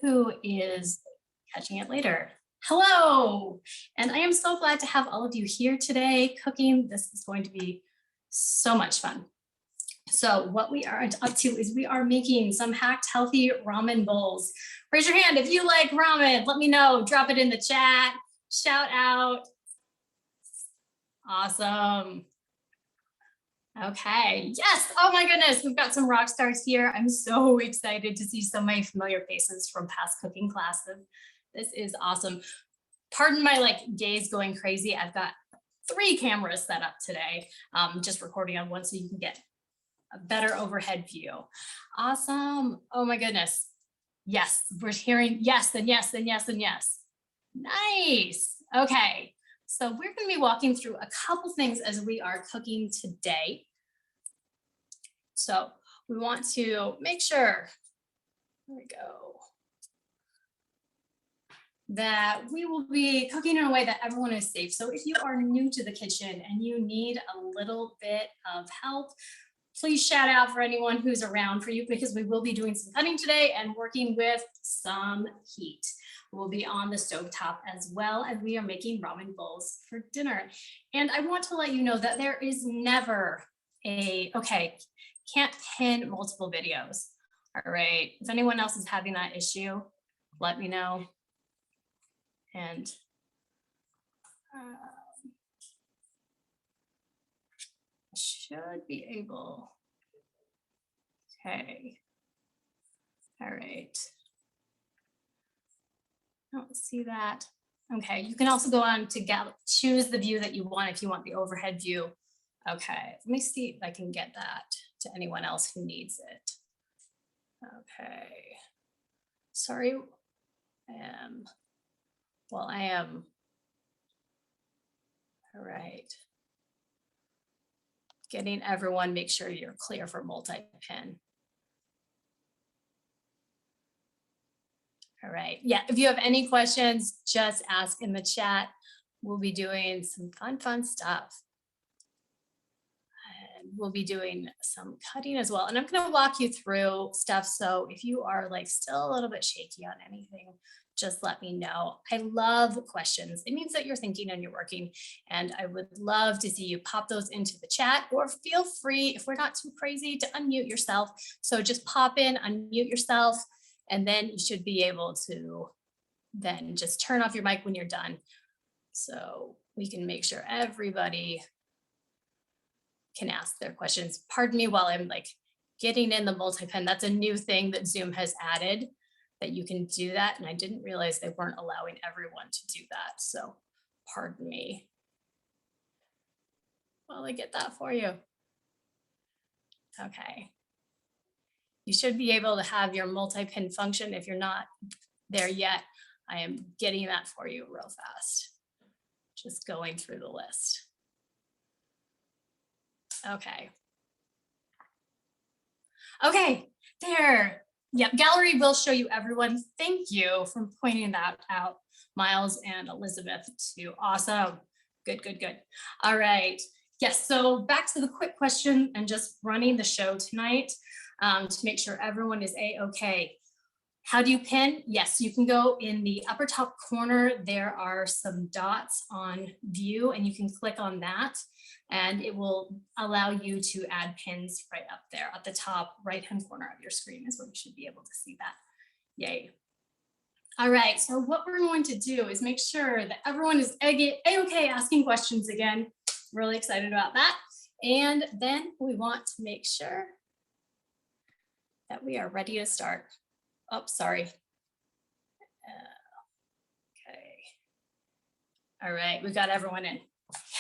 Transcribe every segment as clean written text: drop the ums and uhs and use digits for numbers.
who is catching it later. Hello, and I am so glad to have all of you here today cooking. This is going to be so much fun. So what we are up to is we are making some hacked healthy ramen bowls. Raise your hand if you like ramen. Let me know. Drop it in the chat. Shout out. Awesome. Okay. Yes. Oh my goodness. We've got some rock stars here. I'm so excited to see so many familiar faces from past cooking classes. This is awesome. Pardon my gaze going crazy. I've got 3 cameras set up today. Just recording on one so you can get a better overhead view. Awesome. Oh my goodness. Yes, we're hearing yes and yes and yes and yes. Nice. Okay. So we're going to be walking through a couple things as we are cooking today. So we want to make sure, there we go, that we will be cooking in a way that everyone is safe. So if you are new to the kitchen and you need a little bit of help, please shout out for anyone who's around for you, because we will be doing some cutting today and working with some heat. We'll be on the stovetop as well, as we are making ramen bowls for dinner. And I want to let you know that there is never okay, can't pin multiple videos. All right, if anyone else is having that issue, let me know. And should be able. Okay. All right. I don't see that. Okay, you can also go on to choose the view that you want if you want the overhead view. Okay, let me see if I can get that to anyone else who needs it. Okay. Sorry. I am. All right. Getting everyone, make sure you're clear for multi-pin. All right. Yeah, if you have any questions, just ask in the chat. We'll be doing some fun stuff. And we'll be doing some cutting as well. And I'm going to walk you through stuff. So if you are still a little bit shaky on anything, just let me know. I love questions. It means that you're thinking and you're working. And I would love to see you pop those into the chat, or feel free, if we're not too crazy, to unmute yourself. So just pop in, unmute yourself. And then you should be able to then just turn off your mic when you're done. So we can make sure everybody can ask their questions. Pardon me while I'm getting in the multi-pin. That's a new thing that Zoom has added, that you can do that. And I didn't realize they weren't allowing everyone to do that. So pardon me while I get that for you. Okay. You should be able to have your multi-pin function. If you're not there yet, I am getting that for you real fast. Just going through the list. Okay. Okay, there. Yep, gallery will show you everyone. Thank you for pointing that out, Miles and Elizabeth too. Awesome. Good. All right. Yes, so back to the quick question and just running the show tonight. To make sure everyone is A-okay. How do you pin? Yes, you can go in the upper top corner. There are some dots on view, and you can click on that, and it will allow you to add pins right up there at the top right-hand corner of your screen is where you should be able to see that. Yay. All right, so what we're going to do is make sure that everyone is A-okay asking questions again. Really excited about that. And then we want to make sure that we are ready to start. Oh, sorry. Okay. All right, we've got everyone in.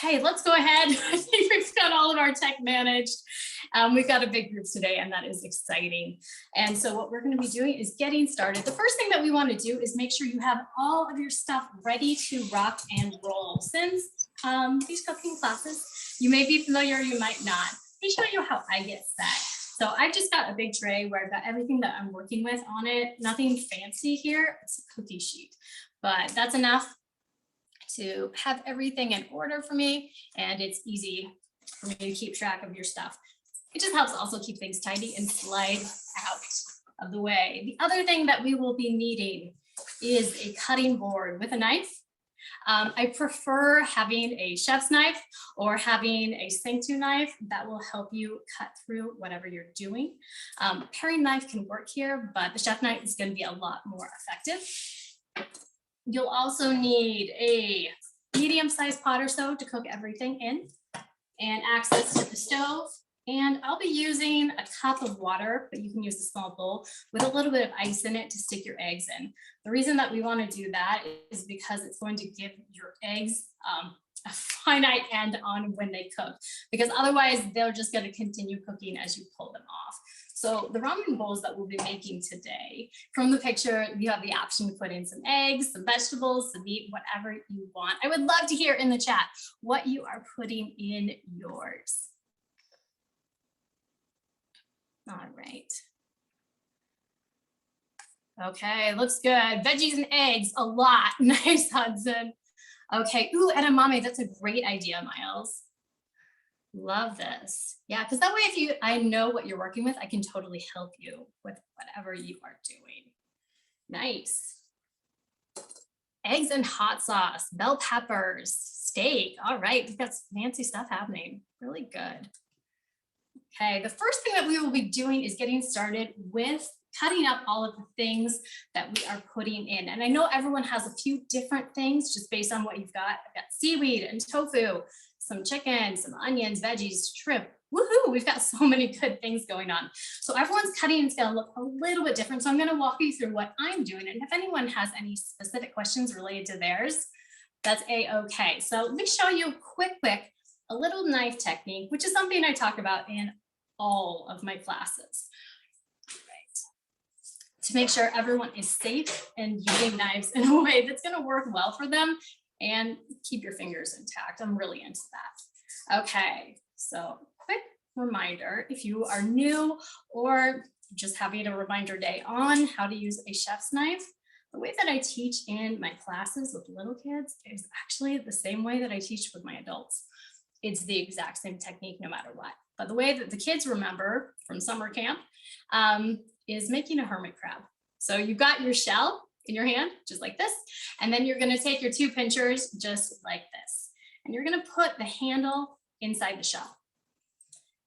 Okay, let's go ahead. I think we've got all of our tech managed. We've got a big group today, and that is exciting. And so what we're going to be doing is getting started. The first thing that we want to do is make sure you have all of your stuff ready to rock and roll. Since these cooking classes, you may be familiar, you might not. Let me show you how I get set. So I've just got a big tray where I've got everything that I'm working with on it. Nothing fancy here. It's a cookie sheet, but that's enough to have everything in order for me. And it's easy for me to keep track of your stuff. It just helps also keep things tidy and slide out of the way. The other thing that we will be needing is a cutting board with a knife. I prefer having a chef's knife or having a Sanctu knife that will help you cut through whatever you're doing. Paring knife can work here, but the chef knife is going to be a lot more effective. You'll also need a medium-sized pot or so to cook everything in, and access to the stove. And I'll be using a cup of water, but you can use a small bowl with a little bit of ice in it to stick your eggs in. The reason that we want to do that is because it's going to give your eggs a finite end on when they cook, because otherwise they're just going to continue cooking as you pull them off. So the ramen bowls that we'll be making today, from the picture, you have the option to put in some eggs, some vegetables, some meat, whatever you want. I would love to hear in the chat what you are putting in yours. All right. Okay, looks good. Veggies and eggs, a lot. Nice, Hudson. Okay, ooh, edamame, that's a great idea, Miles. Love this. Yeah, because that way I know what you're working with, I can totally help you with whatever you are doing. Nice. Eggs and hot sauce, bell peppers, steak. All right, we've got some fancy stuff happening. Really good. Okay, the first thing that we will be doing is getting started with cutting up all of the things that we are putting in. And I know everyone has a few different things just based on what you've got. I've got seaweed and tofu, some chicken, some onions, veggies, shrimp. Woohoo, we've got so many good things going on. So everyone's cutting is gonna look a little bit different. So I'm gonna walk you through what I'm doing. And if anyone has any specific questions related to theirs, that's a-okay. So let me show you quick, a little knife technique, which is something I talk about in all of my classes. Right. To make sure everyone is safe and using knives in a way that's going to work well for them and keep your fingers intact. I'm really into that. Okay, so quick reminder, if you are new or just having a reminder day on how to use a chef's knife, the way that I teach in my classes with little kids is actually the same way that I teach with my adults. It's the exact same technique no matter what. But the way that the kids remember from summer camp is making a hermit crab. So you've got your shell in your hand, just like this. And then you're gonna take your two pinchers just like this. And you're gonna put the handle inside the shell.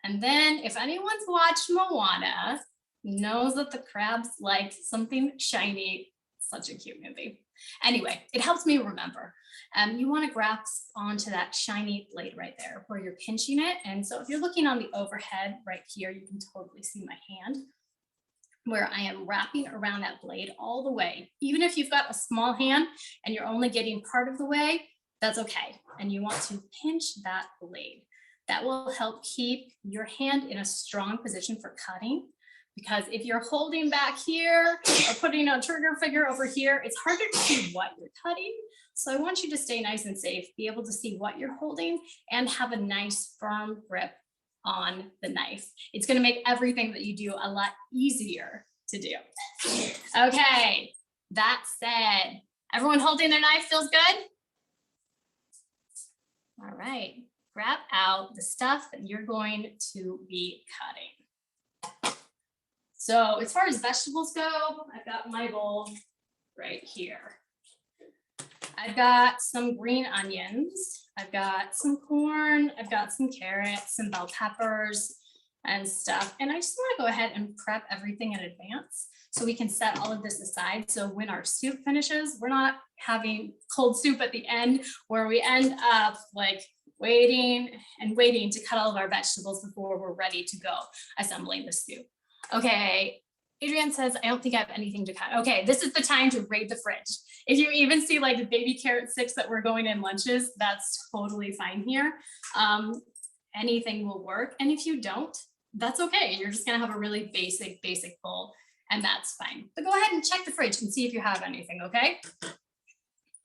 And then if anyone's watched Moana, knows that the crabs like something shiny. Such a cute movie. Anyway, it helps me remember. You want to grasp onto that shiny blade right there where you're pinching it. And so if you're looking on the overhead right here, you can totally see my hand where I am wrapping around that blade all the way. Even if you've got a small hand and you're only getting part of the way, that's okay. And you want to pinch that blade. That will help keep your hand in a strong position for cutting. Because if you're holding back here or putting a trigger finger over here, it's harder to see what you're cutting. So I want you to stay nice and safe, be able to see what you're holding and have a nice firm grip on the knife. It's going to make everything that you do a lot easier to do. Okay, that said, everyone holding their knife feels good? All right, grab out the stuff that you're going to be cutting. So as far as vegetables go, I've got my bowl right here. I've got some green onions. I've got some corn. I've got some carrots, some bell peppers and stuff. And I just want to go ahead and prep everything in advance so we can set all of this aside. So when our soup finishes, we're not having cold soup at the end where we end up like waiting to cut all of our vegetables before we're ready to go assembling the soup. Okay, Adrienne says, I don't think I have anything to cut. Okay, this is the time to raid the fridge. If you even see like the baby carrot sticks that we're going in lunches, that's totally fine here. Anything will work. And if you don't, that's okay. You're just gonna have a really basic bowl and that's fine. But go ahead and check the fridge and see if you have anything, okay?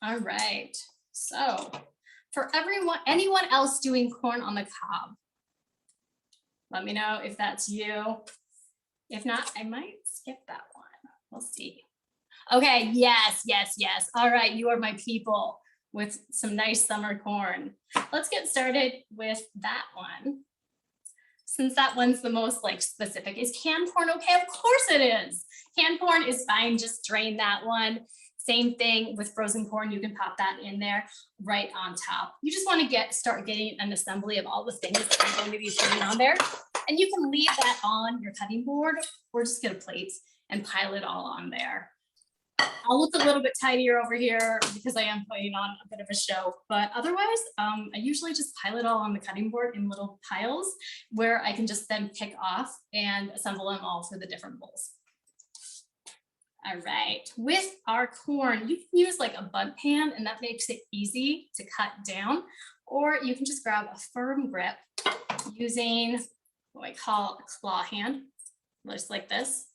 All right, so for anyone else doing corn on the cob, let me know if that's you. If not, I might skip that one. We'll see. Okay, yes. All right, you are my people with some nice summer corn. Let's get started with that one. since that one's the most like specific, is canned corn okay? Of course it is. Canned corn is fine, just drain that one. Same thing with frozen corn, you can pop that in there right on top. You just want to start getting an assembly of all the things that I'm going to be putting on there. And you can leave that on your cutting board or just get a plate and pile it all on there. I'll look a little bit tidier over here because I am putting on a bit of a show, but otherwise, I usually just pile it all on the cutting board in little piles where I can just then pick off and assemble them all for the different bowls. All right, with our corn, you can use like a bunt pan and that makes it easy to cut down, or you can just grab a firm grip using what I call a claw hand, just like this,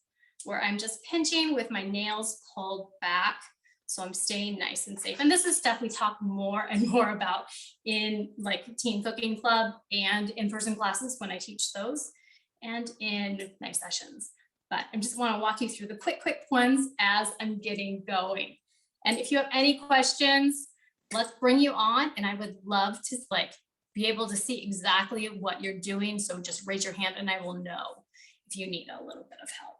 where I'm just pinching with my nails pulled back. So I'm staying nice and safe. And this is stuff we talk more and more about in like teen cooking club and in-person classes when I teach those and in night sessions. But I just want to walk you through the quick ones as I'm getting going. And if you have any questions, let's bring you on. And I would love to like be able to see exactly what you're doing. So just raise your hand and I will know if you need a little bit of help.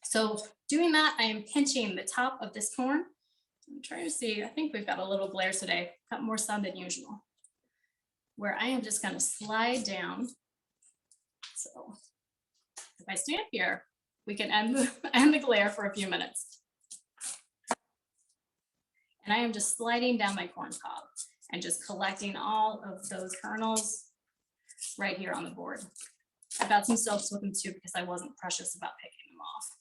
So doing that, I am pinching the top of this corn. I'm trying to see, I think we've got a little glare today, got more sun than usual, where I am just going to slide down. So if I stand here, we can end the glare for a few minutes. And I am just sliding down my corn cob and just collecting all of those kernels right here on the board. I've got some soaps with them too because I wasn't precious about picking them off.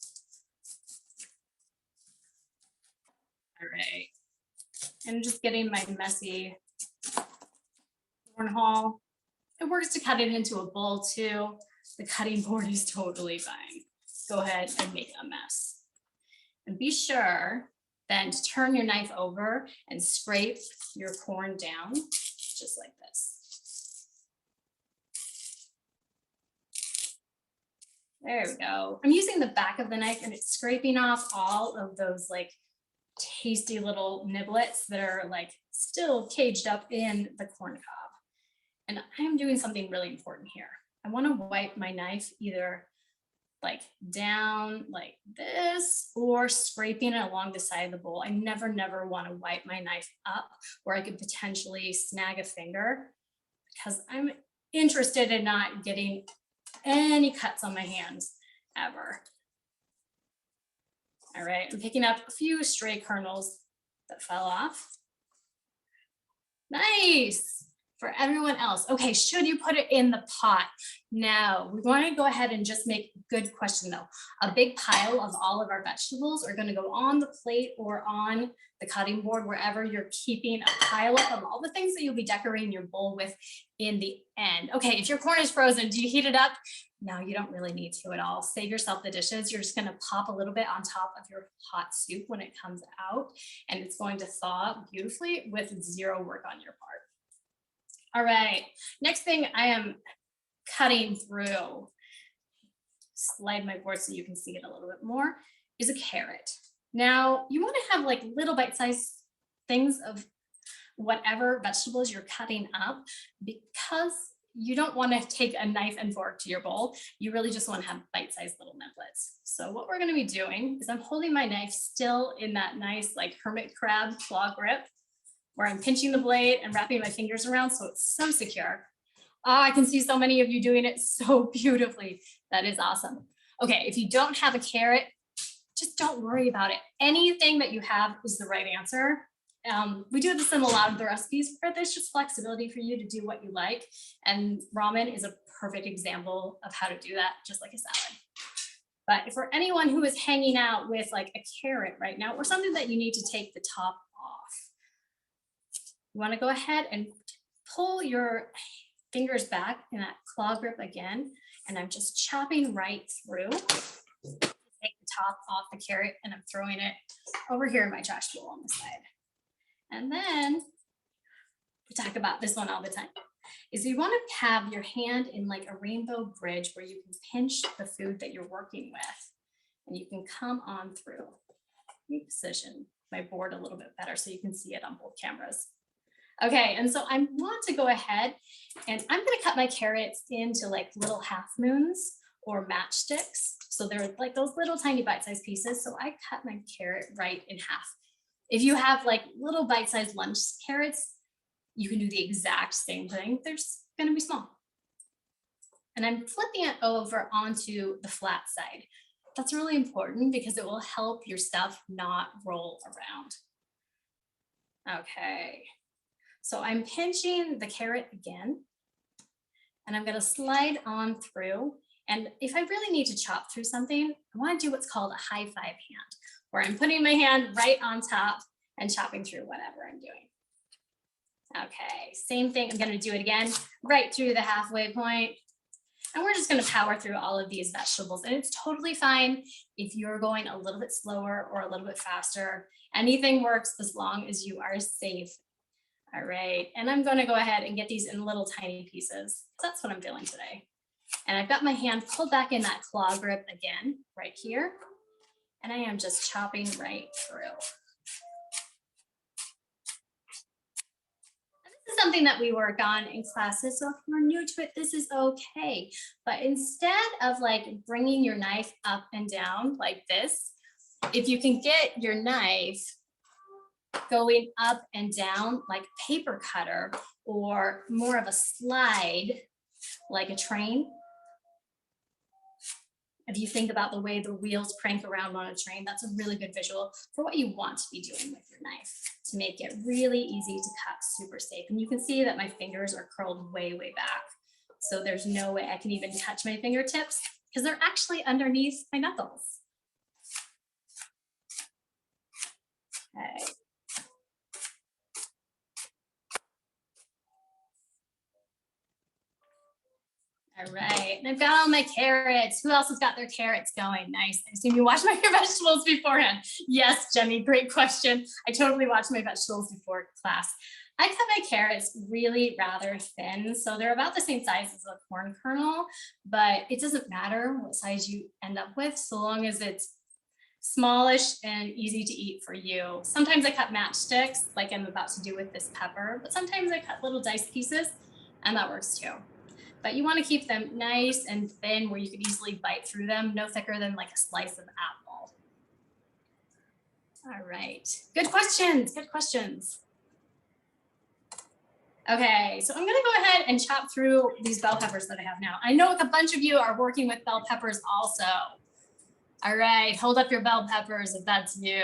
All right, and just getting my messy corn hull. It works to cut it into a bowl too. The cutting board is totally fine. Go ahead and make a mess. And be sure then to turn your knife over and scrape your corn down just like this. There we go. I'm using the back of the knife and it's scraping off all of those like tasty little niblets that are like still caged up in the corn cob. And I'm doing something really important here. I want to wipe my knife either like down like this or scraping it along the side of the bowl. I never want to wipe my knife up where I could potentially snag a finger because I'm interested in not getting any cuts on my hands ever. All right, I'm picking up a few stray kernels that fell off. Nice. For everyone else, okay, should you put it in the pot? No, we want to go ahead and just make a good question though. A big pile of all of our vegetables are going to go on the plate or on the cutting board, wherever you're keeping a pile up of all the things that you'll be decorating your bowl with in the end. Okay, if your corn is frozen, do you heat it up? No, you don't really need to at all. Save yourself the dishes. You're just going to pop a little bit on top of your hot soup when it comes out, and it's going to thaw beautifully with zero work on your part. All right, next thing I am cutting through, slide my board so you can see it a little bit more, is a carrot. Now, you want to have like little bite-sized things of whatever vegetables you're cutting up because you don't want to take a knife and fork to your bowl. You really just want to have bite-sized little niblets. So what we're going to be doing is I'm holding my knife still in that nice like hermit crab claw grip, where I'm pinching the blade and wrapping my fingers around so it's so secure. Oh, I can see so many of you doing it so beautifully. That is awesome. Okay, if you don't have a carrot, just don't worry about it. Anything that you have is the right answer. We do this in a lot of the recipes where there's just flexibility for you to do what you like. And ramen is a perfect example of how to do that, just like a salad. But for anyone who is hanging out with like a carrot right now or something that you need to take the top off, you want to go ahead and pull your fingers back in that claw grip again. And I'm just chopping right through to take the top off the carrot, and I'm throwing it over here in my trash bowl on the side. And then we talk about this one all the time, is you want to have your hand in like a rainbow bridge where you can pinch the food that you're working with and you can come on through. Let me position my board a little bit better so you can see it on both cameras. Okay, and so I want to go ahead and I'm gonna cut my carrots into like little half moons or matchsticks. So they're like those little tiny bite-sized pieces. So I cut my carrot right in half. If you have like little bite-sized lunch carrots, you can do the exact same thing. They're just gonna be small. And I'm flipping it over onto the flat side. That's really important because it will help your stuff not roll around. Okay, so I'm pinching the carrot again, and I'm gonna slide on through. And if I really need to chop through something, I wanna do what's called a high five hand, where I'm putting my hand right on top and chopping through whatever I'm doing. Okay, same thing, I'm gonna do it again, right through the halfway point. And we're just gonna power through all of these vegetables. And it's totally fine if you're going a little bit slower or a little bit faster. Anything works as long as you are safe. All right, and I'm gonna go ahead and get these in little tiny pieces. That's what I'm feeling today. And I've got my hand pulled back in that claw grip again, right here. And I am just chopping right through. This is something that we work on in classes, so if you're new to it, this is okay. But instead of like bringing your knife up and down like this, if you can get your knife going up and down like a paper cutter or more of a slide like a train. If you think about the way the wheels crank around on a train, that's a really good visual for what you want to be doing with your knife to make it really easy to cut, super safe. And you can see that my fingers are curled way, way back. So there's no way I can even touch my fingertips because they're actually underneath my knuckles. Okay. All right, and I've got all my carrots. Who else has got their carrots going? Nice. I assume you watched my vegetables beforehand. Yes, Jenny, great question. I totally watched my vegetables before class. I cut my carrots really rather thin, so they're about the same size as a corn kernel, but it doesn't matter what size you end up with, so long as it's smallish and easy to eat for you. Sometimes I cut matchsticks, like I'm about to do with this pepper, but sometimes I cut little diced pieces, and that works too. But you want to keep them nice and thin where you could easily bite through them, no thicker than like a slice of apple. All right, good questions, good questions. Okay, so I'm gonna go ahead and chop through these bell peppers that I have now. I know a bunch of you are working with bell peppers also. All right, hold up your bell peppers if that's you.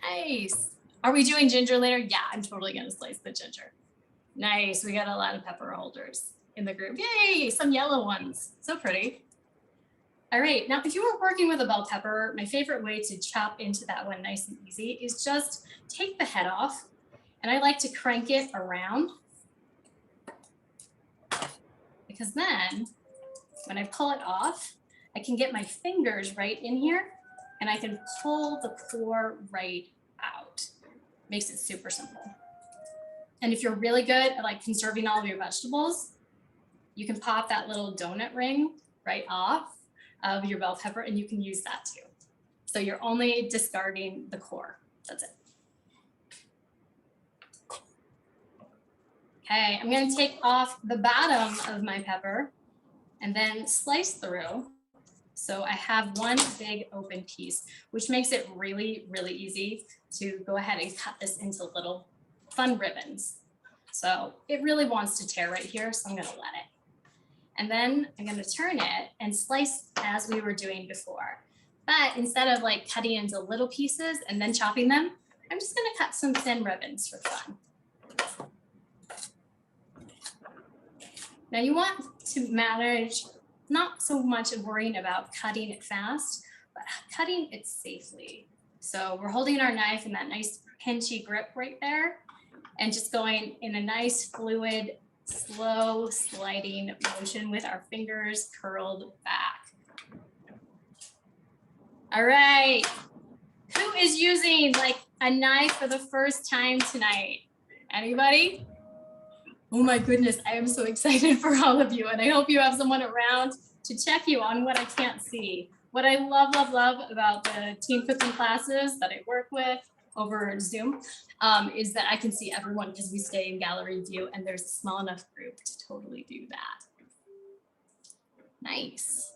Nice. Are we doing ginger later? Yeah, I'm totally gonna slice the ginger. Nice, we got a lot of pepper holders in the group. Yay, some yellow ones, so pretty. All right, now if you were working with a bell pepper, my favorite way to chop into that one nice and easy is just take the head off, and I like to crank it around, because then when I pull it off, I can get my fingers right in here, and I can pull the core right out. Makes it super simple. And if you're really good at like conserving all of your vegetables, you can pop that little donut ring right off of your bell pepper and you can use that too. So you're only discarding the core. That's it. Okay, I'm gonna take off the bottom of my pepper and then slice through. So I have one big open piece, which makes it really, really easy to go ahead and cut this into little fun ribbons. So it really wants to tear right here, so I'm gonna let it. And then I'm gonna turn it and slice as we were doing before. But instead of like cutting into little pieces and then chopping them, I'm just gonna cut some thin ribbons for fun. Now you want to manage not so much of worrying about cutting it fast, but cutting it safely. So we're holding our knife in that nice pinchy grip right there and just going in a nice fluid, slow sliding motion with our fingers curled back. All right, who is using like a knife for the first time tonight? Anybody? Oh my goodness, I am so excited for all of you, and I hope you have someone around to check you on what I can't see. What I love, love, love about the teen cooking classes that I work with over Zoom, is that I can see everyone because we stay in gallery view and there's a small enough group to totally do that. Nice.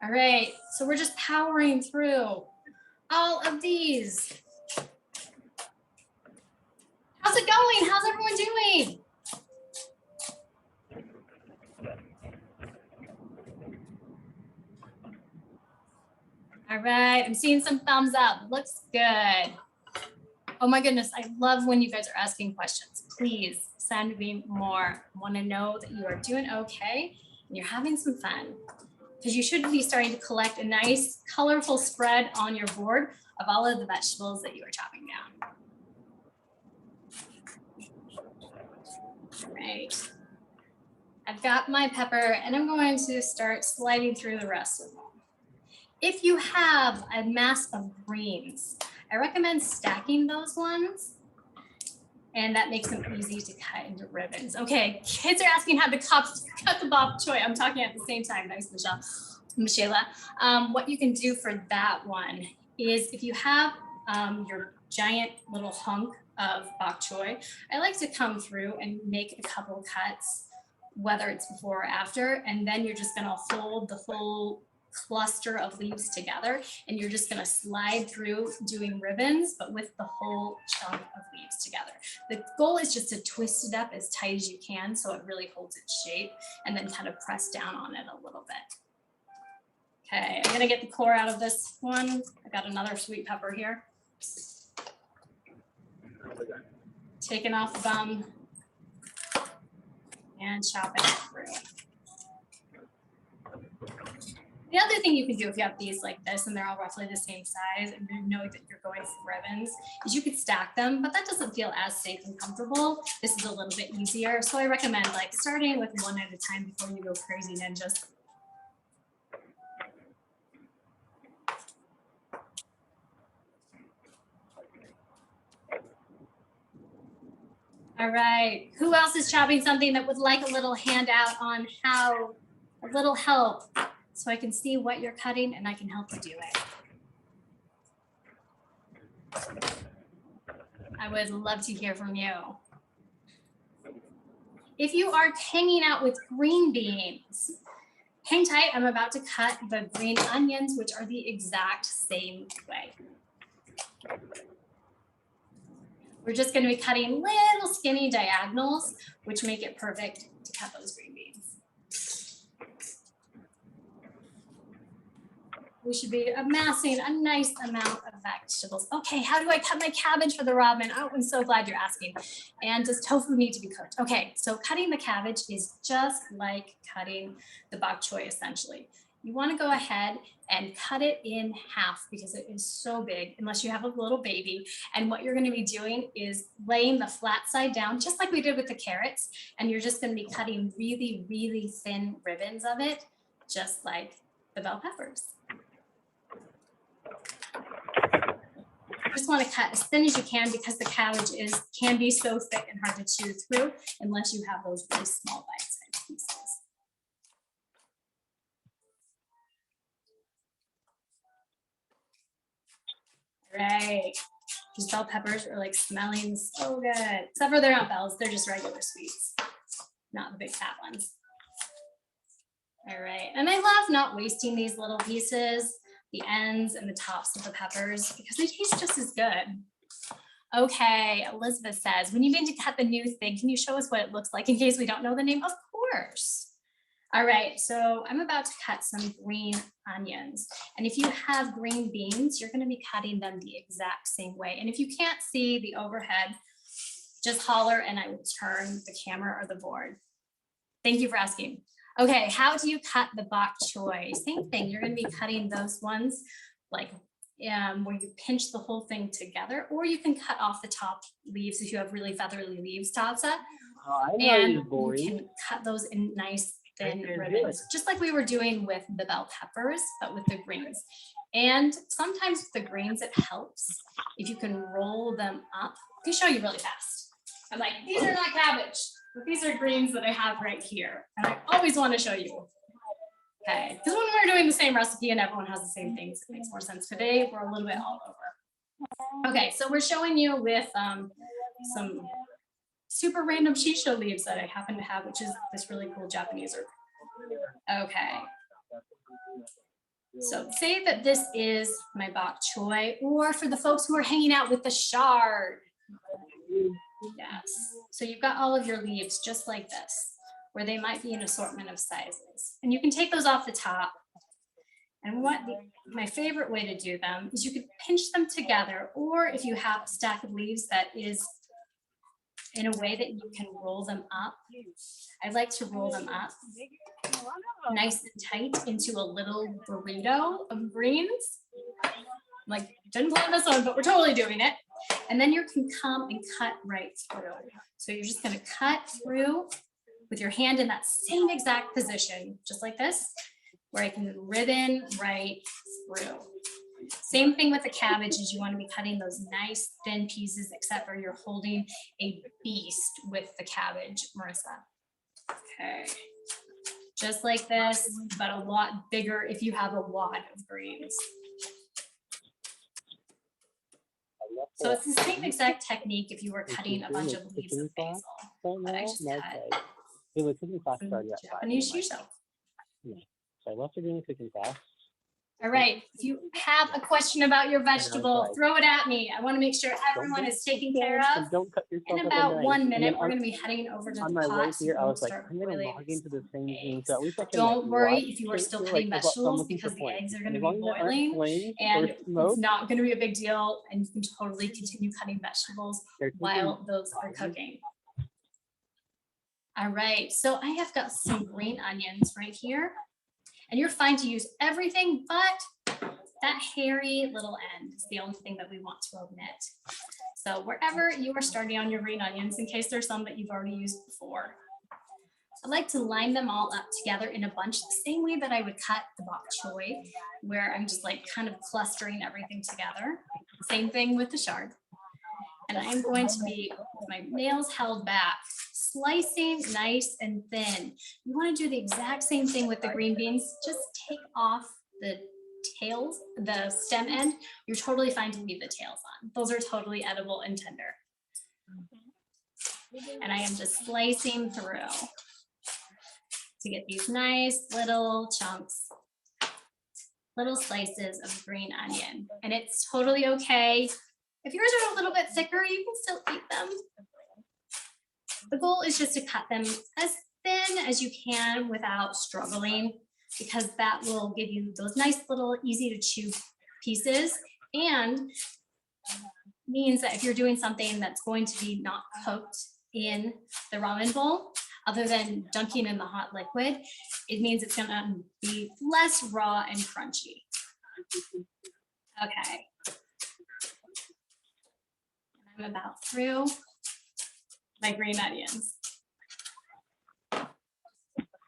All right, so we're just powering through all of these. How's it going? How's everyone doing? All right, I'm seeing some thumbs up. Looks good. Oh my goodness, I love when you guys are asking questions. Please send me more. I want to know that you are doing okay and you're having some fun, because you should be starting to collect a nice colorful spread on your board of all of the vegetables that you are chopping down. All right, I've got my pepper and I'm going to start sliding through the rest of them. If you have a mass of greens, I recommend stacking those ones, and that makes them easy to cut into ribbons. Okay, kids are asking how to cut the bok choy. I'm talking at the same time. Nice, Michelle. What you can do for that one is, if you have your giant little hunk of bok choy, I like to come through and make a couple cuts, whether it's before or after, and then you're just gonna hold the whole cluster of leaves together, and you're just going to slide through doing ribbons, but with the whole chunk of leaves together. The goal is just to twist it up as tight as you can so it really holds its shape, and then kind of press down on it a little bit. Okay, I'm going to get the core out of this one. I got another sweet pepper here. Taking off the bum and chopping it through. The other thing you can do if you have these like this and they're all roughly the same size and you know that you're going for ribbons, is you could stack them, but that doesn't feel as safe and comfortable. This is a little bit easier. So I recommend like starting with one at a time before you go crazy ninjas. All right, who else is chopping something that would like a little handout on how, a little help, so I can see what you're cutting and I can help you do it? I would love to hear from you. If you are hanging out with green beans, hang tight. I'm about to cut the green onions, which are the exact same way. We're just going to be cutting little skinny diagonals, which make it perfect to cut those green beans. We should be amassing a nice amount of vegetables. Okay, how do I cut my cabbage for the ramen? Oh, I'm so glad you're asking. And does tofu need to be cooked? Okay, so cutting the cabbage is just like cutting the bok choy, essentially. You want to go ahead and cut it in half because it is so big, unless you have a little baby. And what you're going to be doing is laying the flat side down, just like we did with the carrots. And you're just going to be cutting really, really thin ribbons of it, just like the bell peppers. You just want to cut as thin as you can because the cabbage can be so thick and hard to chew through unless you have those really small bite-sized pieces. Right. These bell peppers are like smelling so good. Except for they're not bells, they're just regular sweets, not the big fat ones. All right, and I love not wasting these little pieces, the ends and the tops of the peppers, because they taste just as good. Okay, Elizabeth says, when you mean to cut the new thing, can you show us what it looks like in case we don't know the name? Of course. All right, so I'm about to cut some green onions. And if you have green beans, you're gonna be cutting them the exact same way. And if you can't see the overhead, just holler and I will turn the camera or the board. Thank you for asking. Okay, how do you cut the bok choy? Same thing, you're gonna be cutting those ones like where you pinch the whole thing together, or you can cut off the top leaves if you have really feathery leaves, Tatsa. And you can cut those in nice thin ribbons, just like we were doing with the bell peppers, but with the greens. And sometimes with the greens, it helps if you can roll them up. Let me show you really fast. I'm like, these are not cabbage, but these are greens that I have right here. And I always want to show you. Okay, because when we're doing the same recipe and everyone has the same things, it makes more sense. Today, we're a little bit all over. Okay, so we're showing you with some super random shisho leaves that I happen to have, which is this really cool Japanese herb. Okay, so say that this is my bok choy, or for the folks who are hanging out with the shard. Yes, so you've got all of your leaves just like this, where they might be an assortment of sizes. And you can take those off the top. And my favorite way to do them is you could pinch them together, or if you have a stack of leaves that is in a way that you can roll them up. I like to roll them up nice and tight into a little burrito of greens. Like, didn't plan this one, but we're totally doing it. And then you can come and cut right through. So you're just gonna cut through with your hand in that same exact position, just like this, where I can ribbon right through. Same thing with the cabbage, is you want to be cutting those nice thin pieces, except for you're holding a beast with the cabbage, Marissa. Okay, just like this, but a lot bigger if you have a wad of greens. So it's the same exact technique if you were cutting a bunch of leaves of basil, but I just cut Japanese shisho. So I love to do the cooking class. All right, if you have a question about your vegetable, throw it at me. I want to make sure everyone is taken care of. In about 1 minute, we're going to be heading over to the pot. Here, I was like, I'm going to log into this thing. So at least I can, don't worry if you are still cutting vegetables, because the eggs are going to be boiling and it's not going to be a big deal. And you can totally continue cutting vegetables while those are cooking. All right, so I have got some green onions right here. And you're fine to use everything, but that hairy little end is the only thing that we want to omit. So wherever you are starting on your green onions, in case there's some that you've already used before, I like to line them all up together in a bunch the same way that I would cut the bok choy, where I'm just like kind of clustering everything together. Same thing with the shard. And I'm going to be, with my nails held back, slicing nice and thin. You want to do the exact same thing with the green beans. Just take off the tails, the stem end. You're totally fine to leave the tails on. Those are totally edible and tender. And I am just slicing through to get these nice little chunks, little slices of green onion. And it's totally okay. If yours are a little bit thicker, you can still eat them. The goal is just to cut them as thin as you can without struggling, because that will give you those nice little easy to chew pieces, and means that if you're doing something that's going to be not cooked in the ramen bowl, other than dunking in the hot liquid, it means it's gonna be less raw and crunchy. Okay. I'm about through my green onions.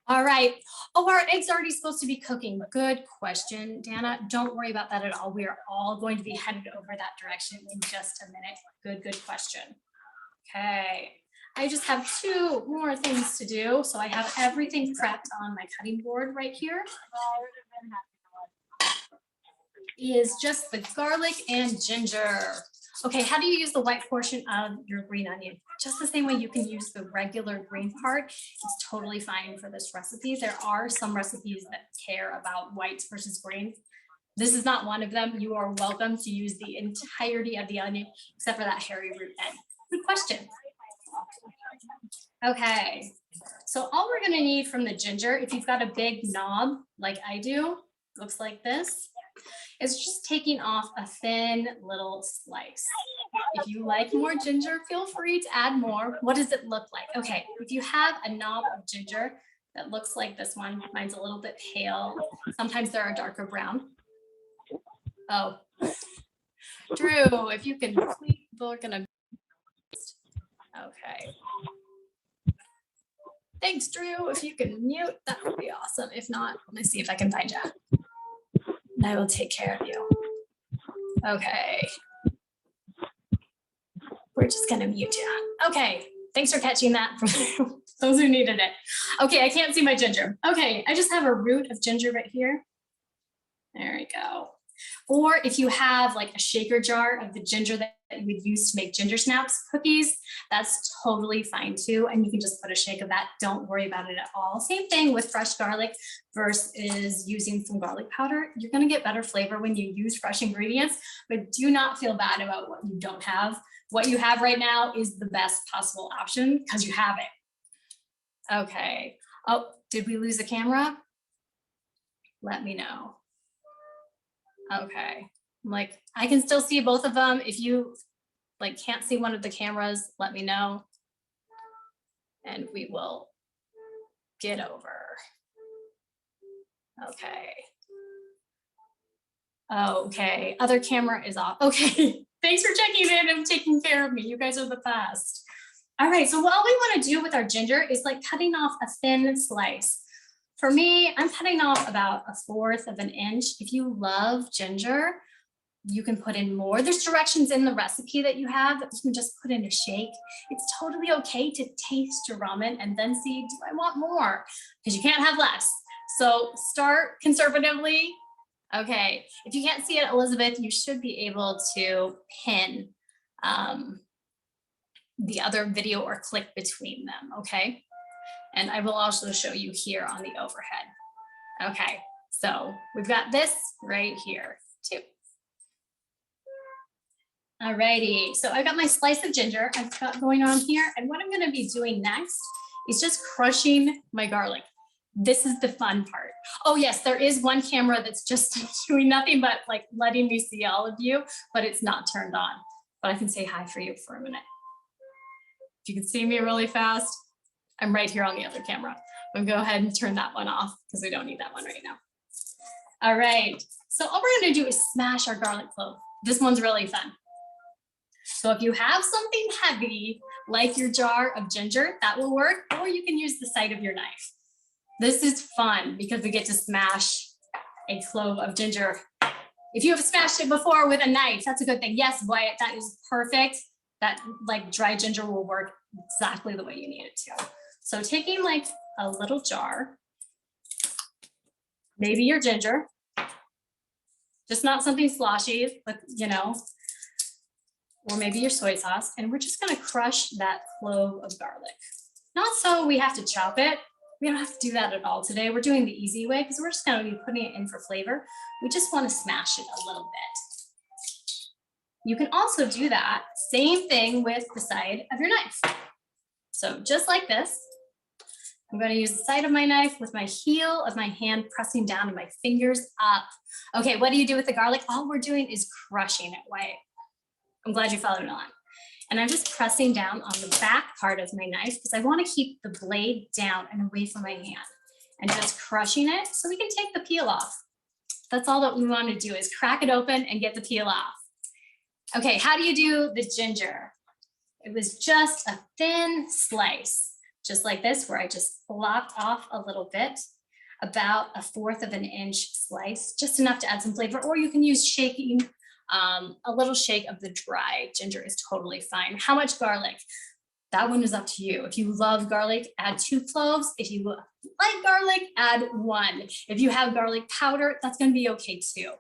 All right. Oh, our eggs already supposed to be cooking. Good question, Dana. Don't worry about that at all. We are all going to be headed over that direction in just a minute. Good question. Okay. I just have 2 more things to do. So I have everything prepped on my cutting board right here. Is just the garlic and ginger. Okay, how do you use the white portion of your green onion? Just the same way you can use the regular green part. It's totally fine for this recipe. There are some recipes that care about whites versus greens. This is not one of them. You are welcome to use the entirety of the onion, except for that hairy root end. Good question. Okay, so all we're gonna need from the ginger, if you've got a big knob like I do, looks like this, is just taking off a thin little slice. If you like more ginger, feel free to add more. What does it look like? Okay, if you have a knob of ginger that looks like this one, mine's a little bit pale. Sometimes there are darker brown. Oh, Drew, if you can, we're gonna, okay. Thanks, Drew. If you can mute, that would be awesome. If not, let me see if I can find you. And I will take care of you. Okay. We're just gonna mute you. Okay, thanks for catching that for those who needed it. Okay, I can't see my ginger. Okay, I just have a root of ginger right here. There we go. Or if you have like a shaker jar of the ginger that you would use to make ginger snaps cookies, that's totally fine too. And you can just put a shake of that. Don't worry about it at all. Same thing with fresh garlic versus using some garlic powder. You're going to get better flavor when you use fresh ingredients, but do not feel bad about what you don't have. What you have right now is the best possible option because you have it. Okay. Oh, did we lose the camera? Let me know. Okay. I'm like, I can still see both of them. If you like can't see one of the cameras, let me know. And we will get over. Okay. Okay, other camera is off. Okay, thanks for checking in and taking care of me. You guys are the best. All right, so what we want to do with our ginger is like cutting off a thin slice. For me, I'm cutting off about 1/4 of an inch. If you love ginger, you can put in more. There's directions in the recipe that you have that you can just put in a shake. It's totally okay to taste your ramen and then see, do I want more? Because you can't have less. So start conservatively. Okay, if you can't see it, Elizabeth, you should be able to pin the other video or click between them, okay? And I will also show you here on the overhead. Okay, so we've got this right here too. All righty, so I've got my slice of ginger I've got going on here, and what I'm gonna be doing next is just crushing my garlic. This is the fun part. Oh yes, there is one camera that's just doing nothing but like letting me see all of you, but it's not turned on. But I can say hi for you for a minute. If you can see me really fast, I'm right here on the other camera. I'm gonna go ahead and turn that one off because we don't need that one right now. All right, so all we're gonna do is smash our garlic clove. This one's really fun. So if you have something heavy, like your jar of ginger, that will work, or you can use the side of your knife. This is fun because we get to smash a clove of ginger. If you have smashed it before with a knife, that's a good thing. Yes, Wyatt, that is perfect. That like dry ginger will work exactly the way you need it to. So taking like a little jar, maybe your ginger, just not something sloshy, but you know, or maybe your soy sauce, and we're just gonna crush that clove of garlic. Not so we have to chop it. We don't have to do that at all today. We're doing the easy way because we're just gonna be putting it in for flavor. We just wanna smash it a little bit. You can also do that, same thing with the side of your knife. So just like this, I'm gonna use the side of my knife with my heel of my hand pressing down and my fingers up. Okay, what do you do with the garlic? All we're doing is crushing it, Wyatt. I'm glad you followed along. And I'm just pressing down on the back part of my knife because I want to keep the blade down and away from my hand and just crushing it so we can take the peel off. That's all that we want to do is crack it open and get the peel off. Okay, how do you do the ginger? It was just a thin slice, just like this, where I just blocked off a little bit, about 1/4 of an inch slice, just enough to add some flavor, or you can use shaking. A little shake of the dry ginger is totally fine. How much garlic? That one is up to you. If you love garlic, add 2 cloves. If you like garlic, add 1. If you have garlic powder, that's going to be okay too.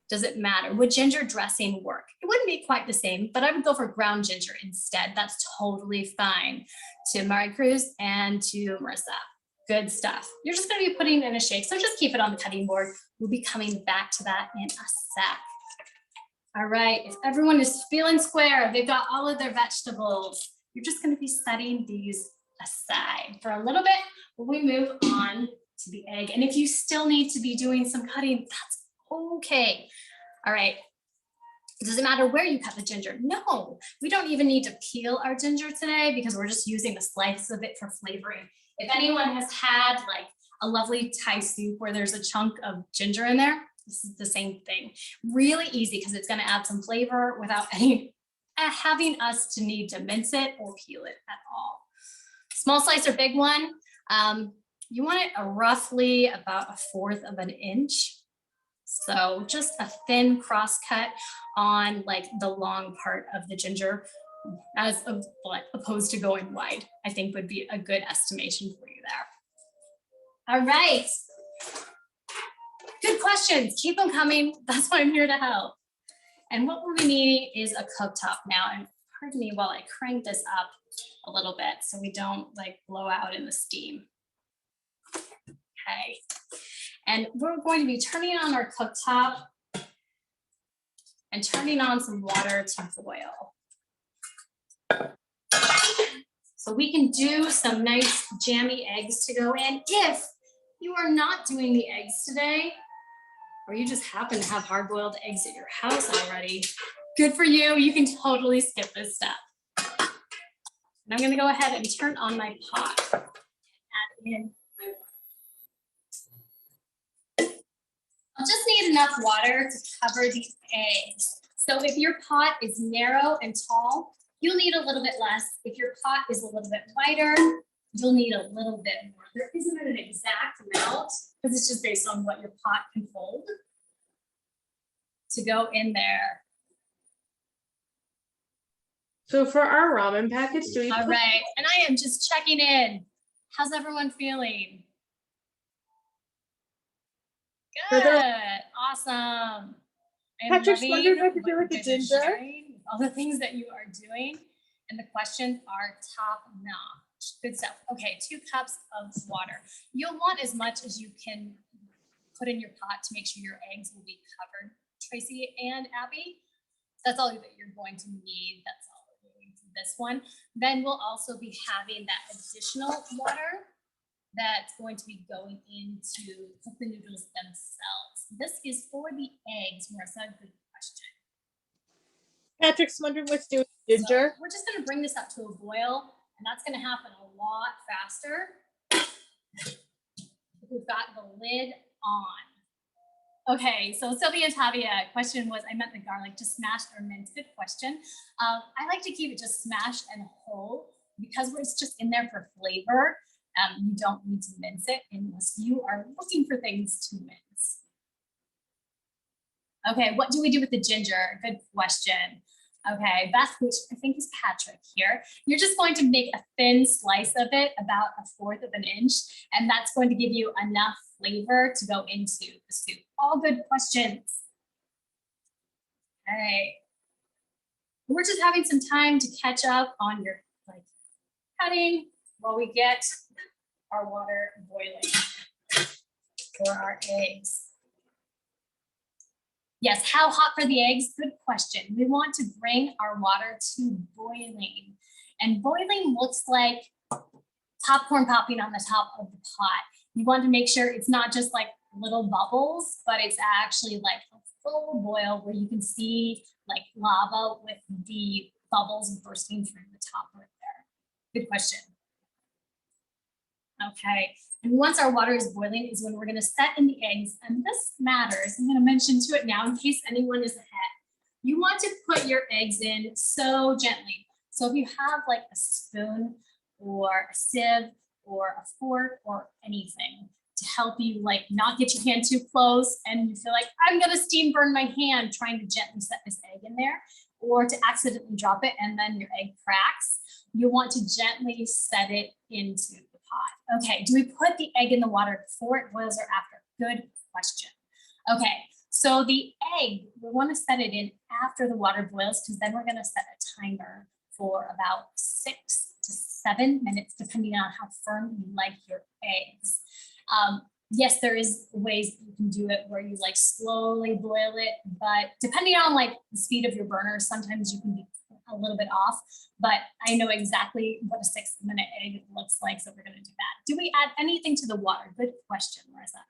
Does it matter? Would ginger dressing work? It wouldn't be quite the same, but I would go for ground ginger instead. That's totally fine. To Mari Cruz and to Marissa. Good stuff. You're just going to be putting in a shake, so just keep it on the cutting board. We'll be coming back to that in a sec. All right, if everyone is feeling square, they've got all of their vegetables, you're just gonna be setting these aside for a little bit when we move on to the egg. And if you still need to be doing some cutting, that's okay. All right, does it matter where you cut the ginger? No, we don't even need to peel our ginger today because we're just using the slice of it for flavoring. If anyone has had like a lovely Thai soup where there's a chunk of ginger in there, this is the same thing. Really easy because it's going to add some flavor without having us to need to mince it or peel it at all. Small slice or big one, you want it roughly about 1/4 of an inch. So just a thin cross cut on like the long part of the ginger as opposed to going wide, I think would be a good estimation for you there. All right. Good questions. Keep them coming. That's why I'm here to help. And what we'll be needing is a cooktop now. And pardon me while I crank this up a little bit so we don't like blow out in the steam. Okay. And we're going to be turning on our cooktop and turning on some water to boil. So we can do some nice jammy eggs to go in. If you are not doing the eggs today, or you just happen to have hard-boiled eggs at your house already, good for you. You can totally skip this step. And I'm gonna go ahead and turn on my pot. Add in. I'll just need enough water to cover the eggs. So if your pot is narrow and tall, you'll need a little bit less. If your pot is a little bit wider, you'll need a little bit more. There isn't an exact amount because it's just based on what your pot can hold to go in there. So for our ramen packets, do we All right, and I am just checking in. How's everyone feeling? Good, awesome. Patrick's wondering what to do with the ginger. All the things that you are doing, and the questions are top notch. Good stuff. Okay, 2 cups of water. You'll want as much as you can put in your pot to make sure your eggs will be covered. Tracy and Abby, that's all that you're going to need. That's all we're doing for this one. Then we'll also be having that additional water that's going to be going into cook the noodles themselves. This is for the eggs, Marissa. Good question. Patrick's wondering what's doing with ginger. So we're just going to bring this up to a boil, and that's going to happen a lot faster if we've got the lid on. Okay, so Sylvia and Tavia, question was, I meant the garlic, just smashed or minced. Good question. I like to keep it just smashed and whole because it's just in there for flavor. You don't need to mince it unless you are looking for things to mince. Okay, what do we do with the ginger? Good question. Okay, Beth, which I think is Patrick here. You're just going to make a thin slice of it, about 1/4 of an inch, and that's going to give you enough flavor to go into the soup. All good questions. All right. We're just having some time to catch up on your cutting while we get our water boiling for our eggs. Yes, how hot for the eggs? Good question. We want to bring our water to boiling. And boiling looks like popcorn popping on the top of the pot. You want to make sure it's not just like little bubbles, but it's actually like a full boil where you can see like lava with the bubbles bursting through the top right there. Good question. Okay, and once our water is boiling is when we're going to set in the eggs, and this matters. I'm going to mention to it now in case anyone is ahead. You want to put your eggs in so gently. So if you have like a spoon or a sieve or a fork or anything to help you like not get your hand too close and you feel like I'm going to steam burn my hand trying to gently set this egg in there, or to accidentally drop it and then your egg cracks, you want to gently set it into the pot. Okay, do we put the egg in the water before it boils or after? Good question. Okay, so the egg, we want to set it in after the water boils because then we're going to set a timer for about 6 to 7 minutes, depending on how firm you like your eggs. Yes, there is ways you can do it where you like slowly boil it, but depending on like the speed of your burner, sometimes you can be a little bit off, but I know exactly what a 6-minute egg looks like, so we're gonna do that. Do we add anything to the water? Good question, Marissa.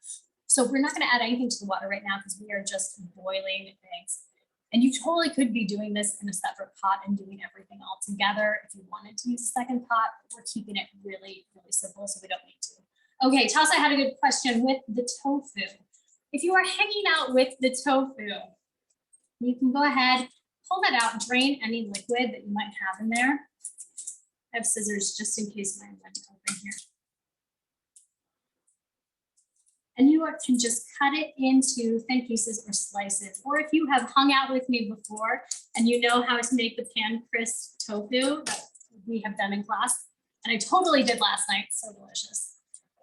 So we're not gonna add anything to the water right now because we are just boiling eggs. And you totally could be doing this in a separate pot and doing everything all together if you wanted to use a second pot, but we're keeping it really, really simple so we don't need to. Okay, Tasa had a good question with the tofu. If you are hanging out with the tofu, you can go ahead, pull that out, drain any liquid that you might have in there. I have scissors just in case mine went open here. And you can just cut it into thin pieces or slices. Or if you have hung out with me before and you know how to make the pan crisp tofu that we have done in class, and I totally did last night, so delicious.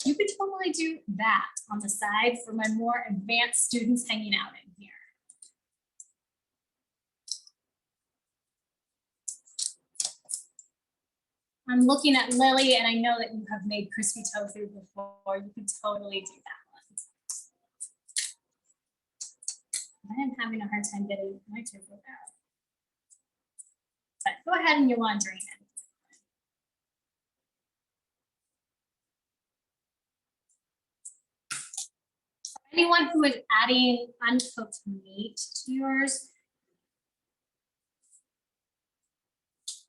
you could totally do that on the side for my more advanced students hanging out in here. I'm looking at Lily and I know that you have made crispy tofu before. You could totally do that one. I am having a hard time getting my tofu out. But go ahead and you want to drain it. Anyone who is adding uncooked meat to yours,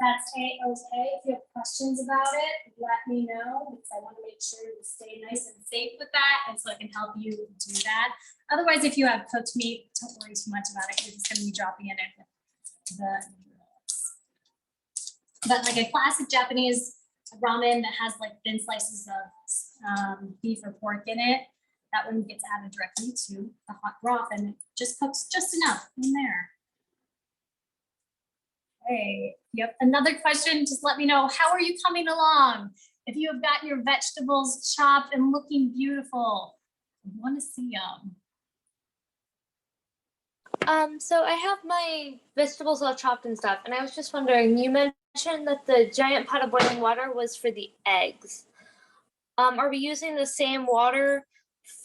that's A-okay. If you have questions about it, let me know because I want to make sure you stay nice and safe with that and so I can help you do that. Otherwise, if you have cooked meat, don't worry too much about it. You're just going to be dropping it in the noodles. But like a classic Japanese ramen that has like thin slices of beef or pork in it, that one gets added directly to the hot broth and it just cooks just enough in there. Hey, yep. Another question, just let me know, how are you coming along? If you have got your vegetables chopped and looking beautiful, I want to see them. So I have my vegetables all chopped and stuff, and I was just wondering, you mentioned that the giant pot of boiling water was for the eggs. Are we using the same water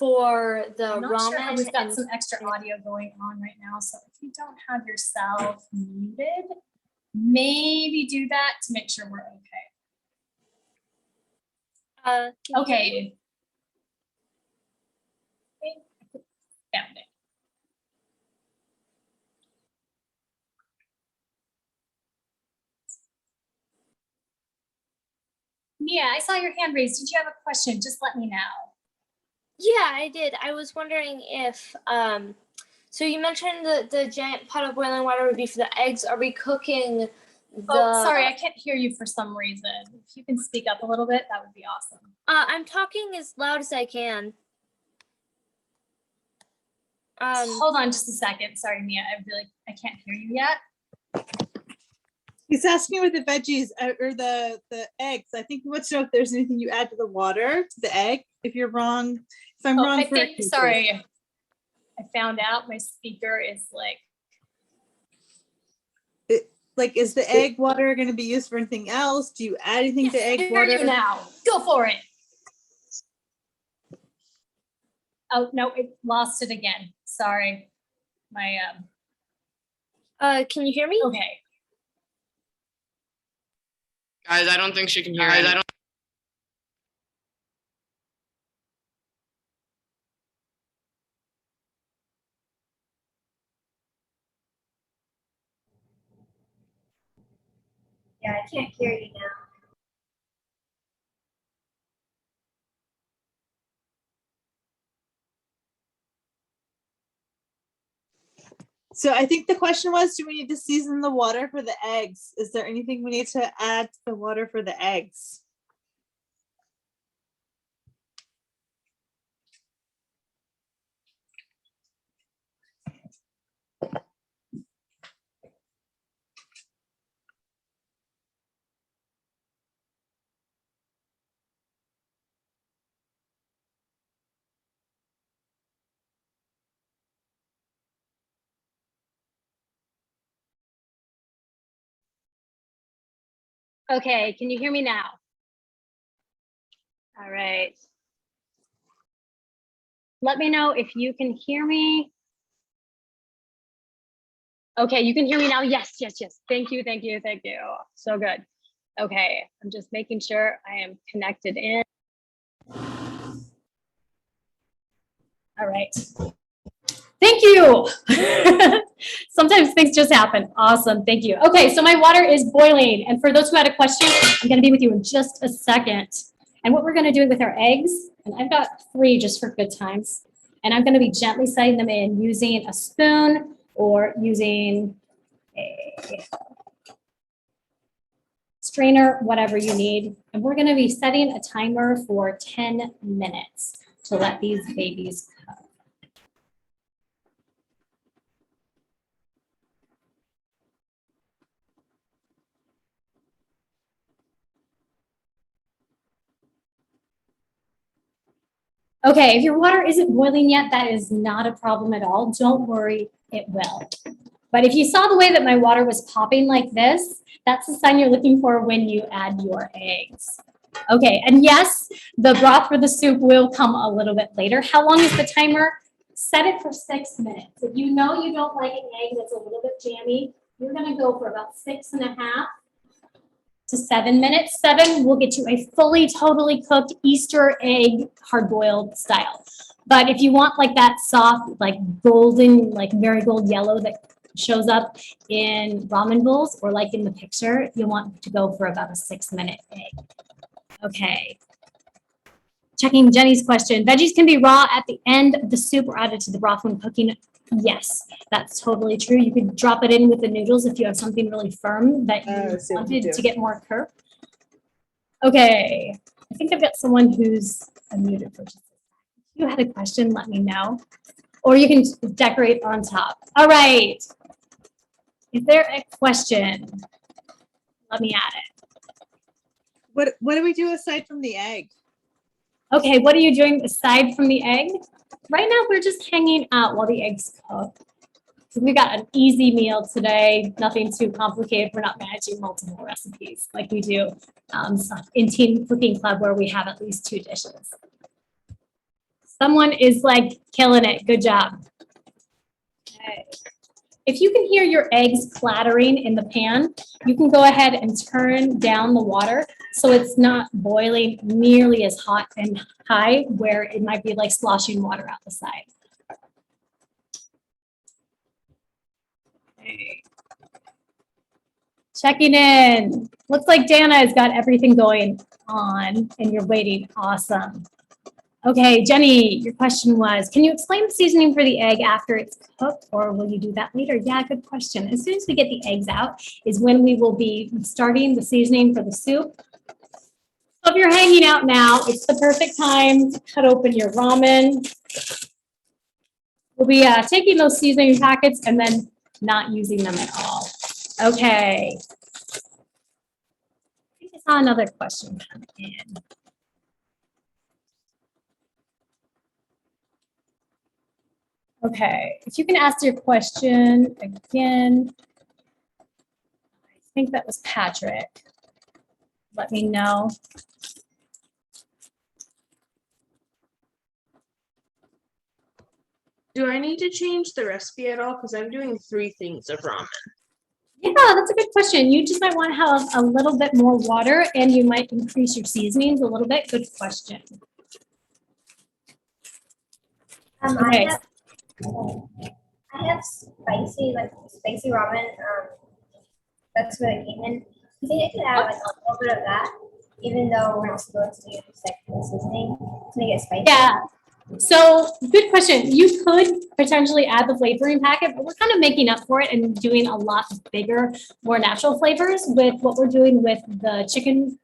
for the I'm not ramen? sure how we've got some extra audio going on right now, so if you don't have yourself muted, maybe do that to make sure we're okay. Okay. Found it. Mia, I saw your hand raised. Did you have a question? Just let me know. Yeah, I did. I was wondering if, so you mentioned the giant pot of boiling water would be for the eggs. Are we cooking the... Oh, sorry, I can't hear you for some reason. If you can speak up a little bit, that would be awesome. I'm talking as loud as I can. Hold on just a second. Sorry, Mia, I can't hear you yet. He's asking with the veggies or the eggs. I think he wants to know if there's anything you add to the water, to the egg, if you're wrong. If I'm wrong, sorry. I found out my speaker is like, is the egg water going to be used for anything else? Do you add anything to egg water? You now. Go for it. Oh, no, it lost it again. Sorry. My, can you hear me? okay. Guys, I don't think she can hear it. Yeah, I can't hear you now. So I think the question was, do we need to season the water for the eggs? Is there anything we need to add to the water for the eggs? Okay, can you hear me now? All right. Let me know if you can hear me. Okay, you can hear me now. Yes, yes, yes. Thank you, thank you, thank you. So good. Okay, I'm just making sure I am connected in. All right. Thank you. Sometimes things just happen. Awesome. Thank you. Okay, so my water is boiling. And for those who had a question, I'm going to be with you in just a second. And what we're going to do with our eggs, and I've got 3 just for good times. And I'm going to be gently setting them in using a spoon or using a strainer, whatever you need. And we're going to be setting a timer for 10 minutes to let these babies cook. Okay, if your water isn't boiling yet, that is not a problem at all. Don't worry, it will. But if you saw the way that my water was popping like this, that's the sign you're looking for when you add your eggs. Okay, and yes, the broth for the soup will come a little bit later. How long is the timer? Set it for 6 minutes. If you know you don't like an egg that's a little bit jammy, you're gonna go for about 6.5 to 7 minutes. 7 will get you a fully, totally cooked Easter egg hard-boiled style. But if you want like that soft, like golden, like marigold yellow that shows up in ramen bowls or like in the picture, you want to go for about a 6-minute egg. Okay. Checking Jenny's question. Veggies can be raw at the end of the soup or added to the broth when cooking. Yes, that's totally true. You could drop it in with the noodles if you have something really firm that you see what you wanted do. to get more curve. Okay, I think I've got someone who's unmuted for just a second. If you had a question, let me know. Or you can decorate on top. All right. Is there a question? Let me add it. What do we do aside from the egg? Okay, what are you doing aside from the egg? Right now, we're just hanging out while the eggs cook. So we got an easy meal today, nothing too complicated. We're not managing multiple recipes like we do in Team Cooking Club where we have at least 2 dishes. Someone is like killing it. Good job. Okay. If you can hear your eggs clattering in the pan, you can go ahead and turn down the water so it's not boiling nearly as hot and high where it might be like sloshing water out the side. Okay. Checking in. Looks like Dana has got everything going on and you're waiting. Awesome. Okay, Jenny, your question was, can you explain the seasoning for the egg after it's cooked, or will you do that later? Yeah, good question. As soon as we get the eggs out is when we will be starting the seasoning for the soup. So if you're hanging out now, it's the perfect time to cut open your ramen. We'll be taking those seasoning packets and then not using them at all. Okay. I think I saw another question come in. Okay, if you can ask your question again. I think that was Patrick. Let me know. Do I need to change the recipe at all? Because I'm doing 3 things of ramen. Yeah, that's a good question. You just might want to have a little bit more water and you might increase your seasonings a little bit. Good question. Okay. I have spicy ramen. That's what it came in. I think I could add like a little bit of that, even though we're not supposed to use like the seasoning to make it spicy. Yeah. So good question. You could potentially add the flavoring packet, but we're kind of making up for it and doing a lot bigger, more natural flavors with what we're doing with the chicken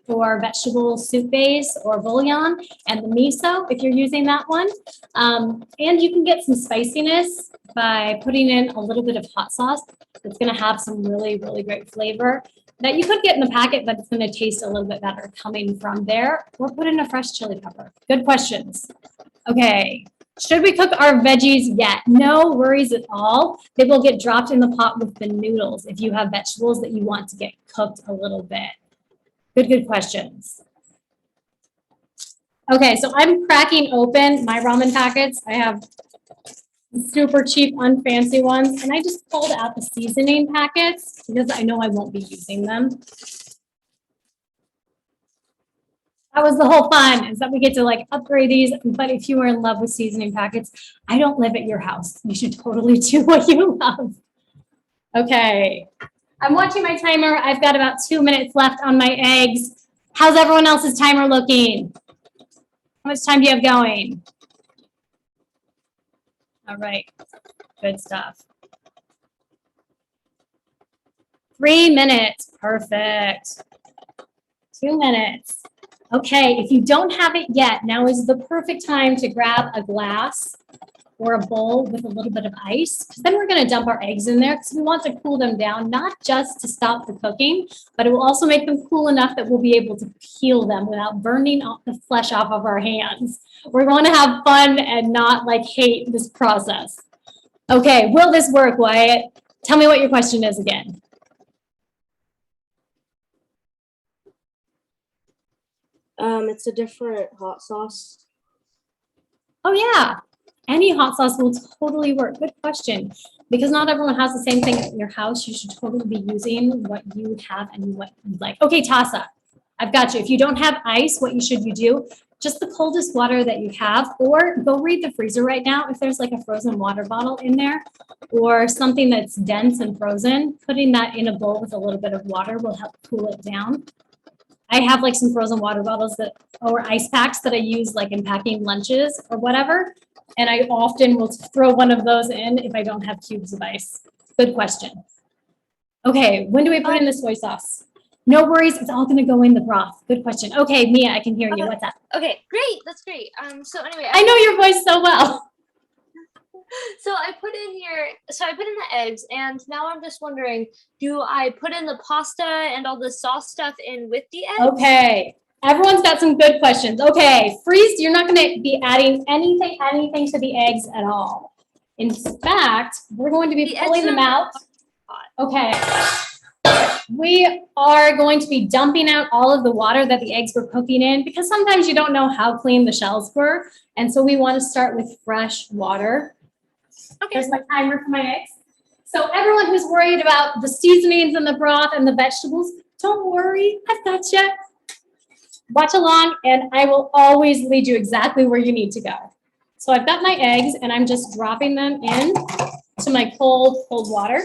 or vegetable soup base or bouillon and the miso if you're using that one. And you can get some spiciness by putting in a little bit of hot sauce. It's going to have some really, really great flavor that you could get in the packet, but it's going to taste a little bit better coming from there. Or put in a fresh chili pepper. Good questions. Okay. Should we cook our veggies yet? No worries at all. They will get dropped in the pot with the noodles if you have vegetables that you want to get cooked a little bit. Good questions. Okay, so I'm cracking open my ramen packets. I have super cheap, unfancy ones, and I just pulled out the seasoning packets because I know I won't be using them. That was the whole fun, is that we get to like upgrade these, but if you are in love with seasoning packets, I don't live at your house. You should totally do what you love. Okay. I'm watching my timer. I've got about 2 minutes left on my eggs. How's everyone else's timer looking? How much time do you have going? All right, good stuff. 3 minutes, perfect. 2 minutes. Okay, if you don't have it yet, now is the perfect time to grab a glass or a bowl with a little bit of ice, because then we're going to dump our eggs in there because we want to cool them down, not just to stop the cooking, but it will also make them cool enough that we'll be able to peel them without burning off the flesh off of our hands. We're going to have fun and not like hate this process. Okay, will this work, Wyatt? Tell me what your question is again. It's a different hot sauce. Oh yeah, any hot sauce will totally work. Good question. Because not everyone has the same thing at your house, you should totally be using what you have and what you like. Okay, Tasa, I've got you. If you don't have ice, what you do? Just the coldest water that you have, or go read the freezer right now. If there's like a frozen water bottle in there or something that's dense and frozen, putting that in a bowl with a little bit of water will help cool it down. I have like some frozen water bottles or ice packs that I use like in packing lunches or whatever. And I often will throw one of those in if I don't have cubes of ice. Good question. Okay, when do we put in the soy sauce? No worries, it's all gonna go in the broth. Good question. Okay, Mia, I can hear you. What's up? Okay, great. That's great. So anyway, I know your voice so well. So I put in the eggs, and now I'm just wondering, do I put in the pasta and all the sauce stuff in with the eggs? Okay, everyone's got some good questions. Okay, Freeze, you're not gonna be adding anything to the eggs at all. In fact, we're going to be The pulling eggs them are out. hot. Okay. We are going to be dumping out all of the water that the eggs were cooking in, because sometimes you don't know how clean the shells were. And so we want to start with fresh water. Okay. There's my timer for my eggs. So everyone who's worried about the seasonings and the broth and the vegetables, don't worry, I've got you. Watch along and I will always lead you exactly where you need to go. So I've got my eggs and I'm just dropping them in to my cold water.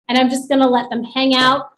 And I'm just gonna let them hang out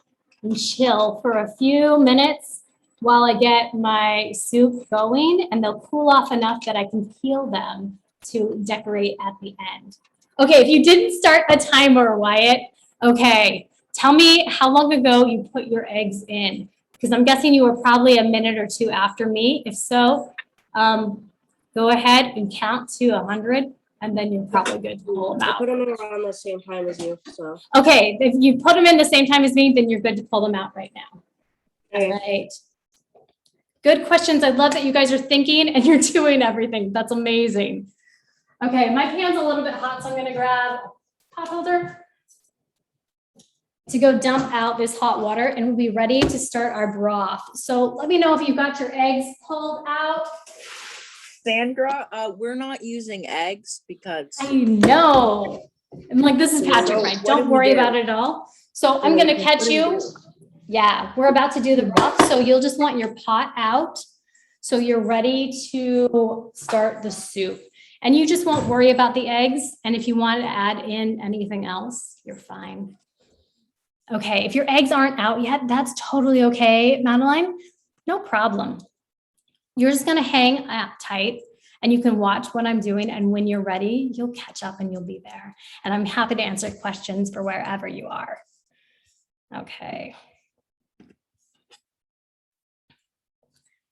and chill for a few minutes while I get my soup going, and they'll cool off enough that I can peel them to decorate at the end. Okay, if you didn't start a timer, Wyatt, okay, tell me how long ago you put your eggs in, because I'm guessing you were probably a minute or two after me. If so, go ahead and count to 100, and then you're probably good to pull them I out. put them around the same time as you, so. Okay, if you put them in the same time as me, then you're good to pull them out right now. All right. Good questions. I love that you guys are thinking and you're doing everything. That's amazing. Okay, my pan's a little bit hot, so I'm gonna grab a pot holder to go dump out this hot water, and we'll be ready to start our broth. So let me know if you got your eggs pulled out. Sandra, we're not using eggs because I know. I'm like, this is Patrick, So right? what Don't do we worry do? about it at all. So I'm gonna catch you. Yeah, we're about to do the broth, so you'll just want your pot out. So you're ready to start the soup. And you just won't worry about the eggs. And if you want to add in anything else, you're fine. Okay, if your eggs aren't out yet, that's totally okay, Madeline. No problem. You're just gonna hang out tight and you can watch what I'm doing. And when you're ready, you'll catch up and you'll be there. And I'm happy to answer questions for wherever you are. Okay.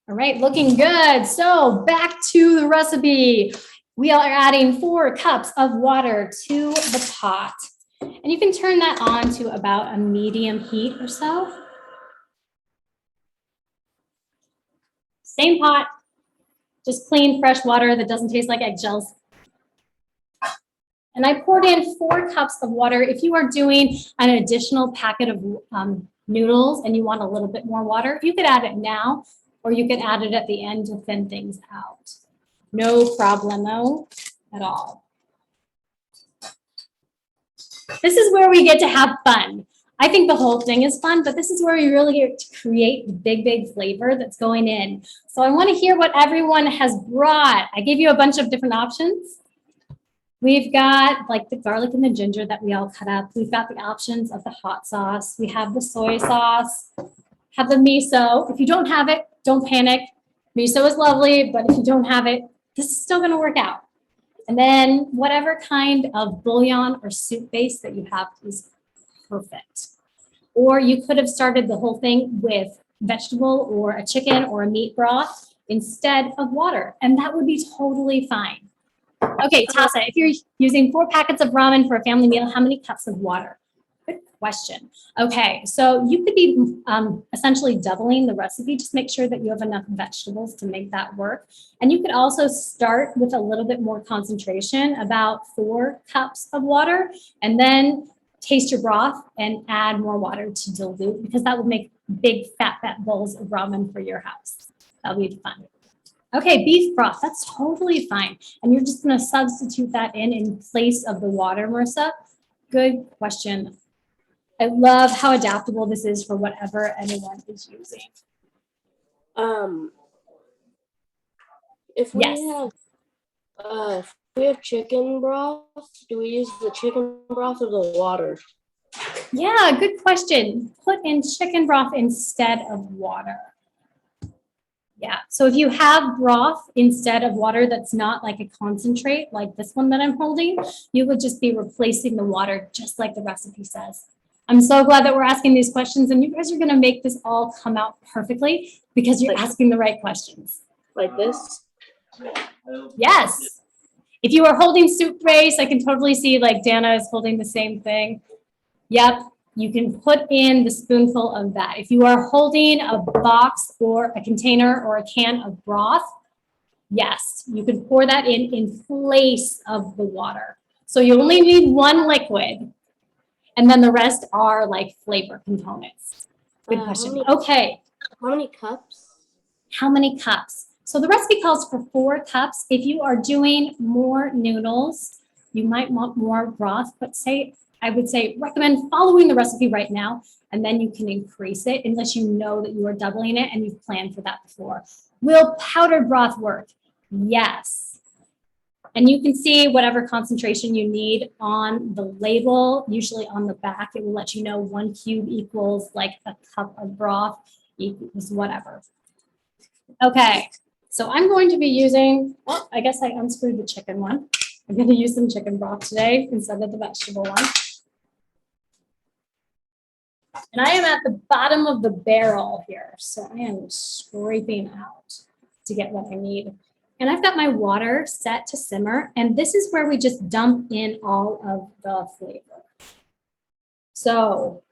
All right, looking good. So back to the recipe. We are adding 4 cups of water to the pot. And you can turn that on to about a medium heat or so. Same pot, just clean, fresh water that doesn't taste like eggshells. And I poured in 4 cups of water. If you are doing an additional packet of noodles and you want a little bit more water, you could add it now, or you could add it at the end to thin things out. No problemo at all. This is where we get to have fun. I think the whole thing is fun, but this is where we really get to create the big flavor that's going in. So I want to hear what everyone has brought. I gave you a bunch of different options. We've got like the garlic and the ginger that we all cut up. We've got the options of the hot sauce. We have the soy sauce, have the miso. If you don't have it, don't panic. Miso is lovely, but if you don't have it, this is still going to work out. And then whatever kind of bouillon or soup base that you have is perfect. Or you could have started the whole thing with vegetable or a chicken or a meat broth. instead of water, and that would be totally fine. Okay, Tasa, if you're using 4 packets of ramen for a family meal, how many cups of water? Good question. Okay, so you could be essentially doubling the recipe. Just make sure that you have enough vegetables to make that work. And you could also start with a little bit more concentration, about 4 cups of water, and then taste your broth and add more water to dilute, because that would make big fat bowls of ramen for your house. That'll be fun. Okay, beef broth, that's totally fine. And you're just gonna substitute that in place of the water, Marissa. Good question. I love how adaptable this is for whatever anyone is using. If we Yes. have chicken broth, do we use the chicken broth or the water? Yeah, good question. Put in chicken broth instead of water. Yeah, so if you have broth instead of water that's not like a concentrate, like this one that I'm holding, you would just be replacing the water just like the recipe says. I'm so glad that we're asking these questions, and you guys are gonna make this all come out perfectly because you're asking the right questions. Like this? Yes. If you are holding soup base, I can totally see like Dana is holding the same thing. Yep, you can put in the spoonful of that. If you are holding a box or a container or a can of broth, yes, you can pour that in place of the water. So you only need 1 liquid, and then the rest are like flavor components. Good question. Okay. How many cups? How many cups? So the recipe calls for 4 cups. If you are doing more noodles, you might want more broth, but I would say recommend following the recipe right now, and then you can increase it unless you know that you are doubling it and you've planned for that before. Will powdered broth work? Yes. And you can see whatever concentration you need on the label. Usually on the back, it will let you know 1 cube equals like a cup of broth equals whatever. Okay, so I'm going to be using, oh, I guess I unscrewed the chicken one. I'm going to use some chicken broth today instead of the vegetable one. And I am at the bottom of the barrel here, so I am scraping out to get what I need. And I've got my water set to simmer, and this is where we just dump in all of the flavor. So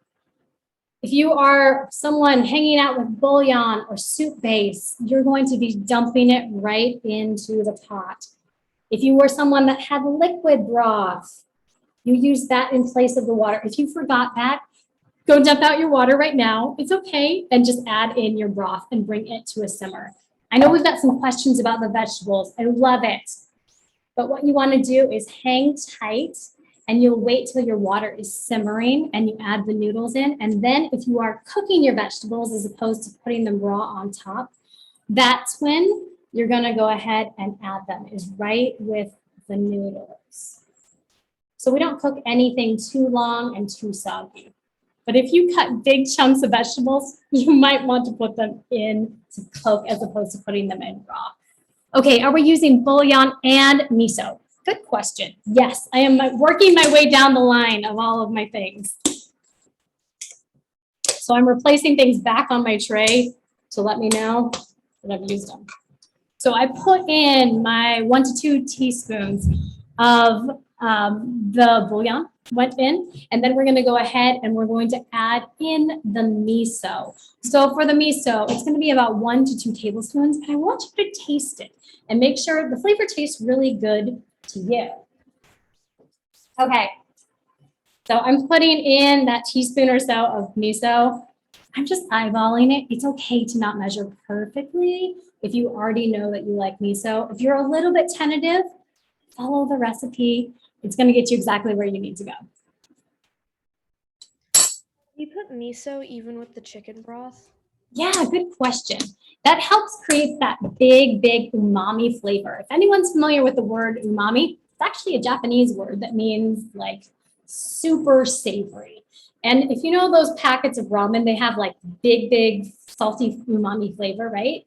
if you are someone hanging out with bouillon or soup base, you're going to be dumping it right into the pot. If you were someone that had liquid broth, you use that in place of the water. If you forgot that, go dump out your water right now. It's okay. And just add in your broth and bring it to a simmer. I know we've got some questions about the vegetables. I love it. But what you want to do is hang tight, and you'll wait till your water is simmering and you add the noodles in. And then if you are cooking your vegetables as opposed to putting them raw on top, that's when you're going to go ahead and add them, is right with the noodles. So we don't cook anything too long and too soggy. But if you cut big chunks of vegetables, you might want to put them in to cook as opposed to putting them in raw. Okay, are we using bouillon and miso? Good question. Yes, I am working my way down the line of all of my things. So I'm replacing things back on my tray to let me know that I've used them. So I put in my 1 to 2 teaspoons of the bouillon went in, and then we're going to go ahead and we're going to add in the miso. So for the miso, it's going to be about 1 to 2 tablespoons, and I want you to taste it and make sure the flavor tastes really good to you. Okay, so I'm putting in that teaspoon or so of miso. I'm just eyeballing it. It's okay to not measure perfectly if you already know that you like miso. If you're a little bit tentative, follow the recipe. It's going to get you exactly where you need to go. You put miso even with the chicken broth? Yeah, good question. That helps create that big, big umami flavor. If anyone's familiar with the word umami, it's actually a Japanese word that means like super savory. And if you know those packets of ramen, they have like big, big salty umami flavor, right?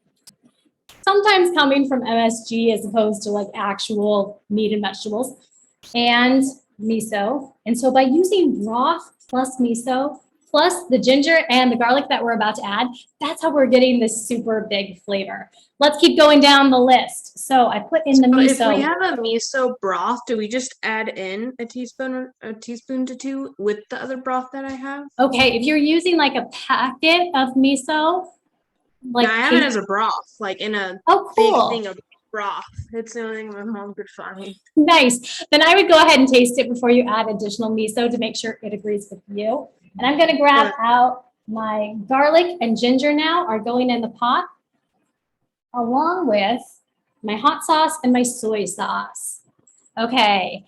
Sometimes coming from MSG as opposed to like actual meat and vegetables and miso. And so by using broth plus miso, plus the ginger and the garlic that we're about to add. That's how we're getting this super big flavor. Let's keep going down the list. So I put in the But if miso. we have a miso broth, do we just add in a teaspoon to 2 with the other broth that I have? Okay, if you're using like a packet of miso, like I have it as a broth, like in a oh, big cool. thing of broth. It's the only thing my mom could find. Nice. Then I would go ahead and taste it before you add additional miso to make sure it agrees with you. And I'm gonna grab out my garlic and ginger now are going in the pot, along with my hot sauce and my soy sauce. Okay,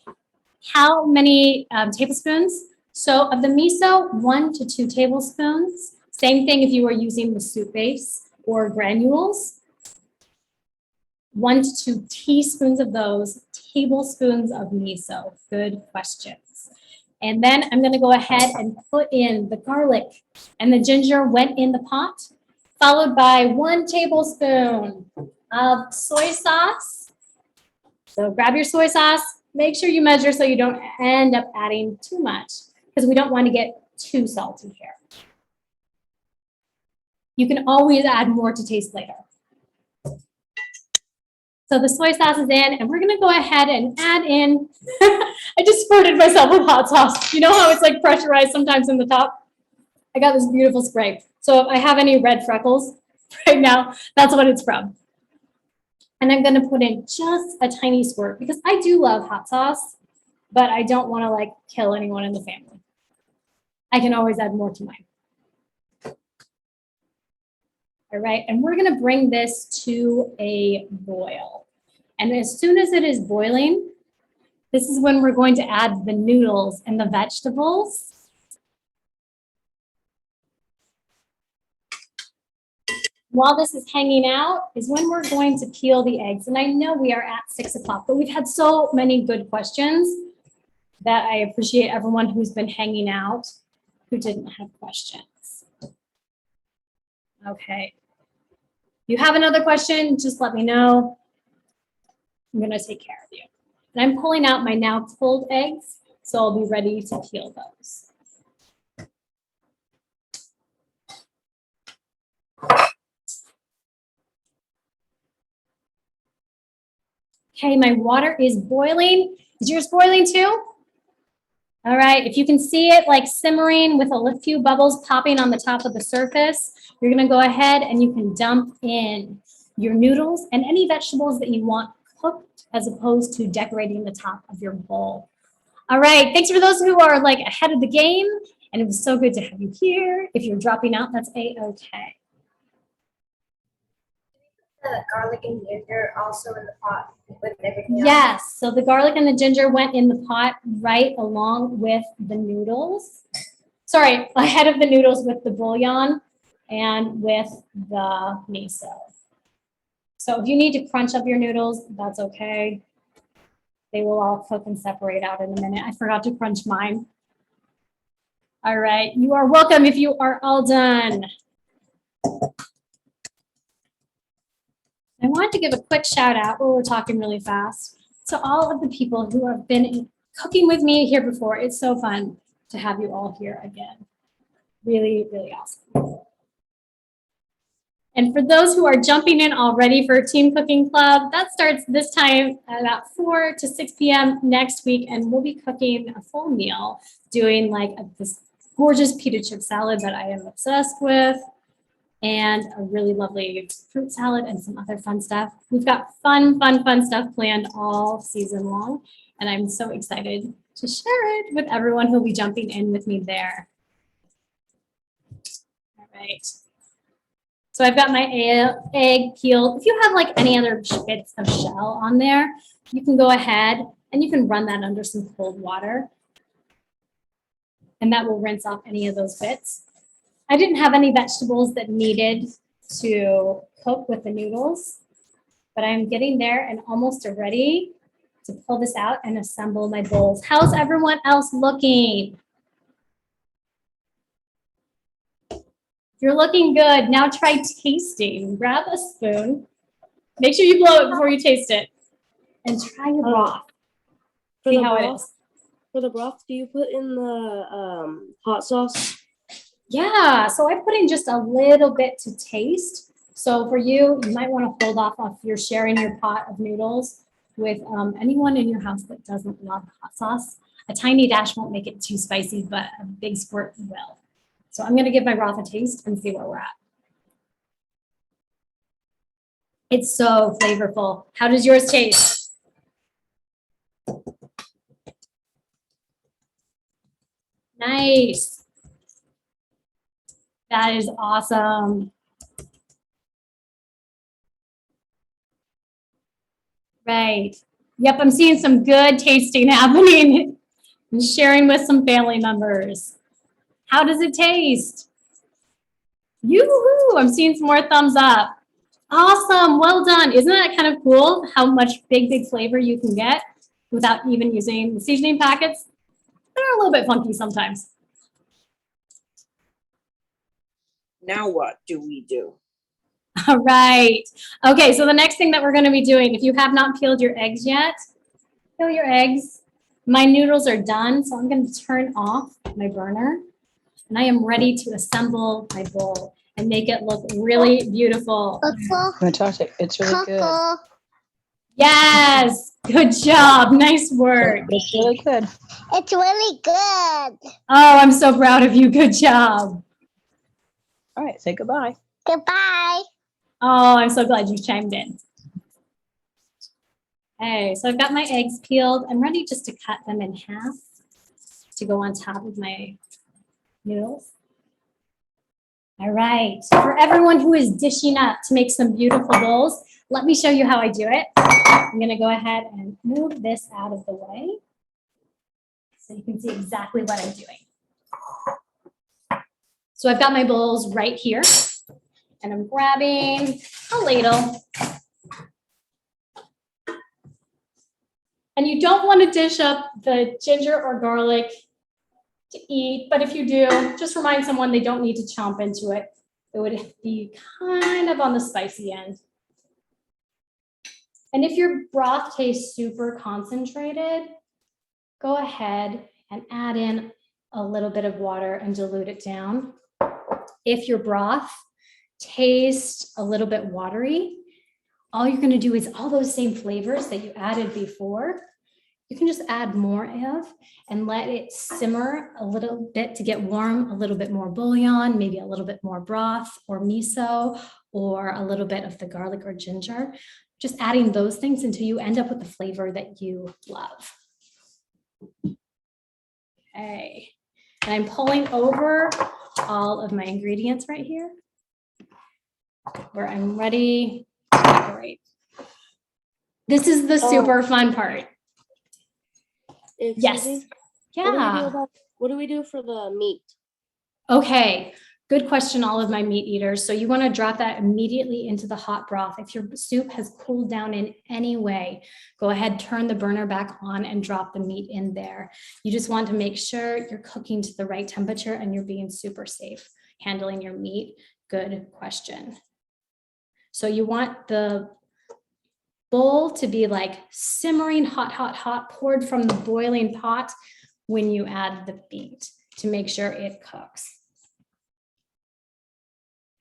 how many tablespoons? So of the miso, 1 to 2 tablespoons. Same thing if you were using the soup base or granules. 1 to 2 teaspoons of those, tablespoons of miso. Good questions. And then I'm gonna go ahead and put in the garlic and the ginger went in the pot, followed by 1 tablespoon of soy sauce. So grab your soy sauce, make sure you measure so you don't end up adding too much because we don't want to get too salty here. You can always add more to taste later. So the soy sauce is in and we're gonna go ahead and add in, I just spurted myself with hot sauce. You know how it's like pressurized sometimes in the top? I got this beautiful spray. So if I have any red freckles right now, that's what it's from. And I'm gonna put in just a tiny squirt because I do love hot sauce, but I don't wanna like kill anyone in the family. I can always add more to mine. All right, and we're gonna bring this to a boil. And as soon as it is boiling, this is when we're going to add the noodles and the vegetables. While this is hanging out is when we're going to peel the eggs. And I know we are at 6 o'clock, but we've had so many good questions that I appreciate everyone who's been hanging out who didn't have questions. Okay. If you have another question, just let me know. I'm gonna take care of you. And I'm pulling out my now cold eggs, so I'll be ready to peel those. Okay, my water is boiling. Is yours boiling too? All right, if you can see it like simmering with a few bubbles popping on the top of the surface, you're gonna go ahead and you can dump in your noodles and any vegetables that you want cooked as opposed to decorating the top of your bowl. All right, thanks for those who are like ahead of the game, and it was so good to have you here. If you're dropping out, that's A-okay. The garlic and ginger also in the pot with everything else? Yes, so the garlic and the ginger went in the pot right along with the noodles. Sorry, ahead of the noodles with the bouillon and with the miso. So if you need to crunch up your noodles, that's okay. They will all cook and separate out in a minute. I forgot to crunch mine. All right, you are welcome if you are all done. I wanted to give a quick shout out while we're talking really fast to all of the people who have been cooking with me here before. It's so fun to have you all here again. Really, really awesome. And for those who are jumping in already for Team Cooking Club, that starts this time at about 4 to 6 p.m. next week, and we'll be cooking a full meal, doing like this gorgeous pita chip salad that I am obsessed with, and a really lovely fruit salad and some other fun stuff. We've got fun stuff planned all season long, and I'm so excited to share it with everyone who'll be jumping in with me there. All right. So I've got my egg peeled. If you have like any other bits of shell on there, you can go ahead and you can run that under some cold water, and that will rinse off any of those bits. I didn't have any vegetables that needed to cook with the noodles, but I'm getting there and almost ready to pull this out and assemble my bowls. How's everyone else looking? You're looking good. Now try tasting. Grab a spoon. Make sure you blow it before you taste it. And try your broth. See how it is. For the broth, do you put in the hot sauce? Yeah, so I put in just a little bit to taste. So for you, you might want to hold off if you're sharing your pot of noodles with anyone in your house that doesn't love hot sauce. A tiny dash won't make it too spicy, but a big squirt will. So I'm going to give my broth a taste and see where we're at. It's so flavorful. How does yours taste? Nice. That is awesome. Right. Yep, I'm seeing some good tasting happening and sharing with some family members. How does it taste? Yoo-hoo, I'm seeing some more thumbs up. Awesome, well done. Isn't that kind of cool how much big flavor you can get without even using the seasoning packets? They're a little bit funky sometimes. Now what do we do? All right. Okay, so the next thing that we're going to be doing, if you have not peeled your eggs yet, peel your eggs. My noodles are done, so I'm going to turn off my burner. And I am ready to assemble my bowl and make it look really beautiful. Fantastic. It's really good. Yes, good job. Nice work. It's really good. It's really good. Oh, I'm so proud of you. Good job. All right, say goodbye. Goodbye. Oh, I'm so glad you chimed in. Okay, so I've got my eggs peeled. I'm ready just to cut them in half to go on top of my noodles. All right, for everyone who is dishing up to make some beautiful bowls, let me show you how I do it. I'm gonna go ahead and move this out of the way so you can see exactly what I'm doing. So I've got my bowls right here and I'm grabbing a ladle. And you don't want to dish up the ginger or garlic to eat, but if you do, just remind someone they don't need to chomp into it. It would be kind of on the spicy end. And if your broth tastes super concentrated, go ahead and add in a little bit of water and dilute it down. If your broth tastes a little bit watery, all you're going to do is all those same flavors that you added before, you can just add more of and let it simmer a little bit to get warm, a little bit more bouillon, maybe a little bit more broth or miso or a little bit of the garlic or ginger. Just adding those things until you end up with the flavor that you love. Okay, and I'm pulling over all of my ingredients right here where I'm ready to decorate. This is the super fun part. Yes. Yeah. What do we do for the meat? Okay. Good question, all of my meat eaters. So you want to drop that immediately into the hot broth. If your soup has cooled down in any way, go ahead, turn the burner back on and drop the meat in there. You just want to make sure you're cooking to the right temperature and you're being super safe handling your meat. Good question. So you want the bowl to be like simmering hot, poured from the boiling pot when you add the meat to make sure it cooks.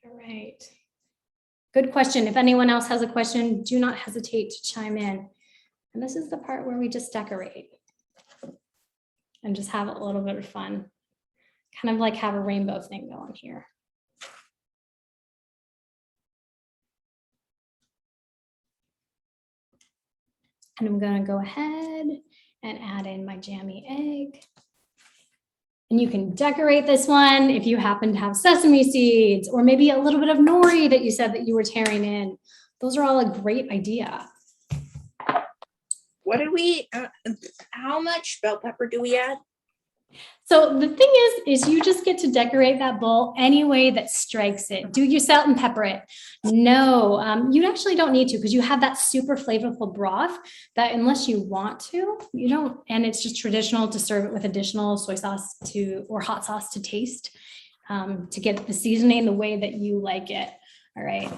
All right. Good question. If anyone else has a question, do not hesitate to chime in. And this is the part where we just decorate and just have a little bit of fun. Kind of like have a rainbow thing going here. And I'm going to go ahead and add in my jammy egg. And you can decorate this one if you happen to have sesame seeds or maybe a little bit of nori that you said that you were tearing in. Those are all a great idea. What do we, how much bell pepper do we add? So the thing is you just get to decorate that bowl any way that strikes it. Do your salt and pepper it. No, you actually don't need to because you have that super flavorful broth that unless you want to, you don't, and it's just traditional to serve it with additional soy sauce or hot sauce to taste to get the seasoning the way that you like it. All right.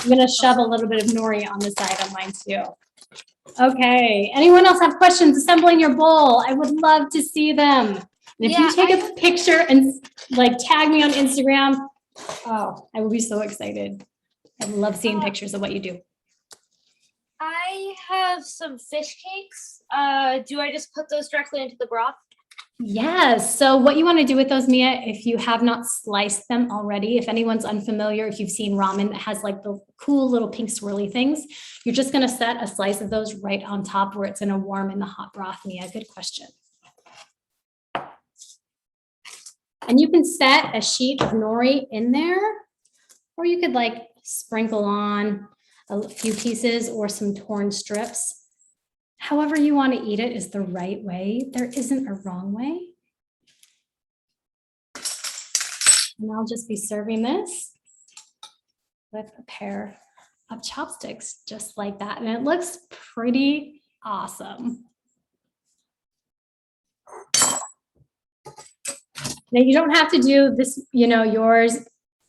I'm gonna shove a little bit of nori on the side of mine too. Okay, anyone else have questions assembling your bowl? I would love to see them. And if Yeah, you take a picture and like tag me on Instagram, oh, I will be so excited. I love seeing pictures of what you do. I have some fish cakes. Do I just put those directly into the broth? Yes. So what you want to do with those, Mia, if you have not sliced them already, if anyone's unfamiliar, if you've seen ramen that has like the cool little pink swirly things, you're just going to set a slice of those right on top where it's going to warm in the hot broth, Mia. Good question. And you can set a sheet of nori in there, or you could like sprinkle on a few pieces or some torn strips. However you want to eat it is the right way. There isn't a wrong way. And I'll just be serving this with a pair of chopsticks, just like that. And it looks pretty awesome. Now you don't have to do this, yours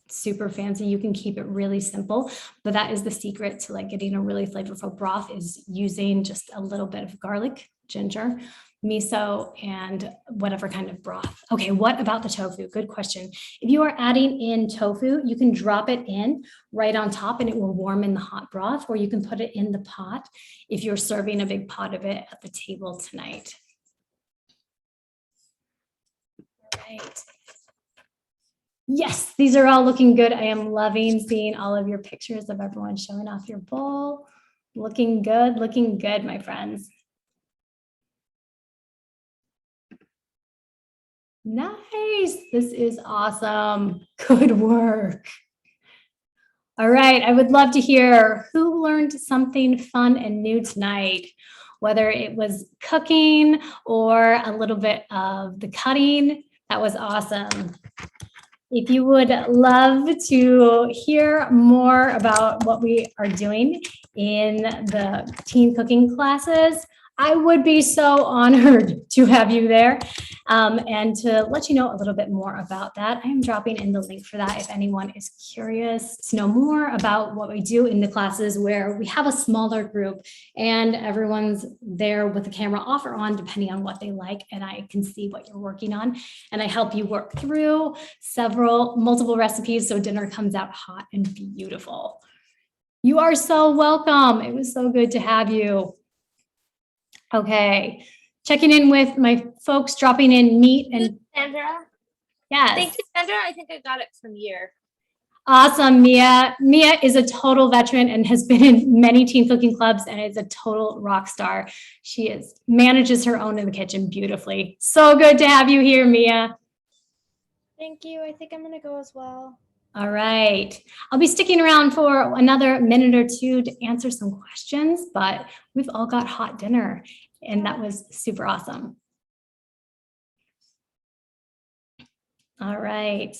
super fancy. You can keep it really simple, but that is the secret to like getting a really flavorful broth, is using just a little bit of garlic, ginger, miso, and whatever kind of broth. Okay, what about the tofu? Good question. If you are adding in tofu, you can drop it in right on top and it will warm in the hot broth, or you can put it in the pot if you're serving a big pot of it at the table tonight. All right. Yes, these are all looking good. I am loving seeing all of your pictures of everyone showing off your bowl. Looking good, my friends. Nice. This is awesome. Good work. All right. I would love to hear who learned something fun and new tonight, whether it was cooking or a little bit of the cutting. That was awesome. If you would love to hear more about what we are doing in the teen cooking classes, I would be so honored to have you there. And to let you know a little bit more about that, I am dropping in the link for that if anyone is curious to know more about what we do in the classes, where we have a smaller group and everyone's there with the camera off or on, depending on what they like, and I can see what you're working on, and I help you work through multiple recipes so dinner comes out hot and beautiful. You are so welcome. It was so good to have you. Okay, checking in with my folks, dropping in meat and Sandra? yes. Thank you, Sandra. I think I got it from here. Awesome, Mia. Mia is a total veteran and has been in many teen cooking clubs and is a total rock star. She manages her own in the kitchen beautifully. So good to have you here, Mia. Thank you. I think I'm going to go as well. All right. I'll be sticking around for another minute or two to answer some questions, but we've all got hot dinner and that was super awesome. All right.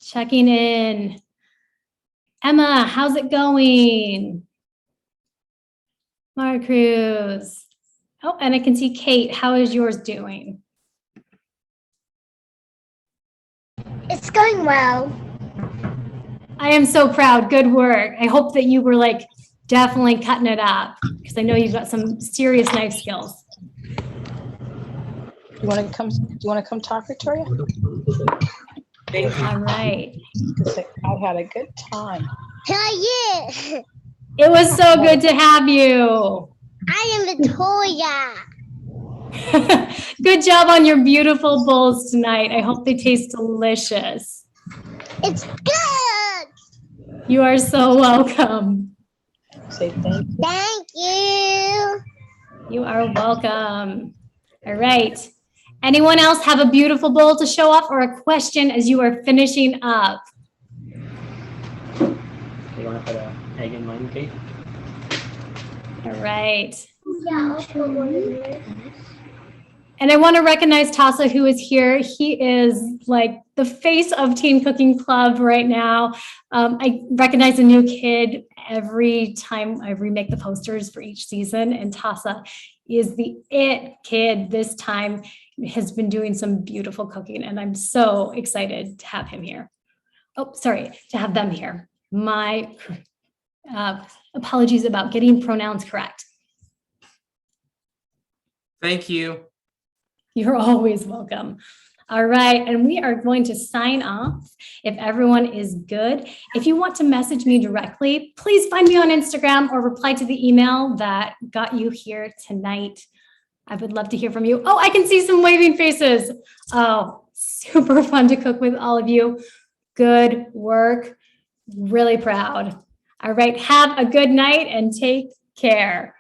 Checking in. Emma, how's it going? Mara Cruz. Oh, and I can see Kate. How is yours doing? It's going well. I am so proud. Good work. I hope that you were like definitely cutting it up, because I know you've got some serious knife skills. You want to come talk, Victoria? All right. I had a good time. Yeah. It was so good to have you. I am Victoria. Good job on your beautiful bowls tonight. I hope they taste delicious. It's good. You are so welcome. Say thank you. Thank you. You are welcome. All right. Anyone else have a beautiful bowl to show off or a question as you are finishing up? You want to put an egg in mine, Kate? All right. Yeah, I'll put one in there. And I want to recognize Tasa, who is here. He is like the face of Teen Cooking Club right now. I recognize a new kid every time I remake the posters for each season, and Tasa is the it kid this time. Has been doing some beautiful cooking, and I'm so excited to have him here. Oh, sorry, to have them here. My apologies about getting pronouns correct. Thank you. You're always welcome. All right, and we are going to sign off if everyone is good. If you want to message me directly, please find me on Instagram or reply to the email that got you here tonight. I would love to hear from you. Oh, I can see some waving faces. Oh, super fun to cook with all of you. Good work. Really proud. All right, have a good night and take care.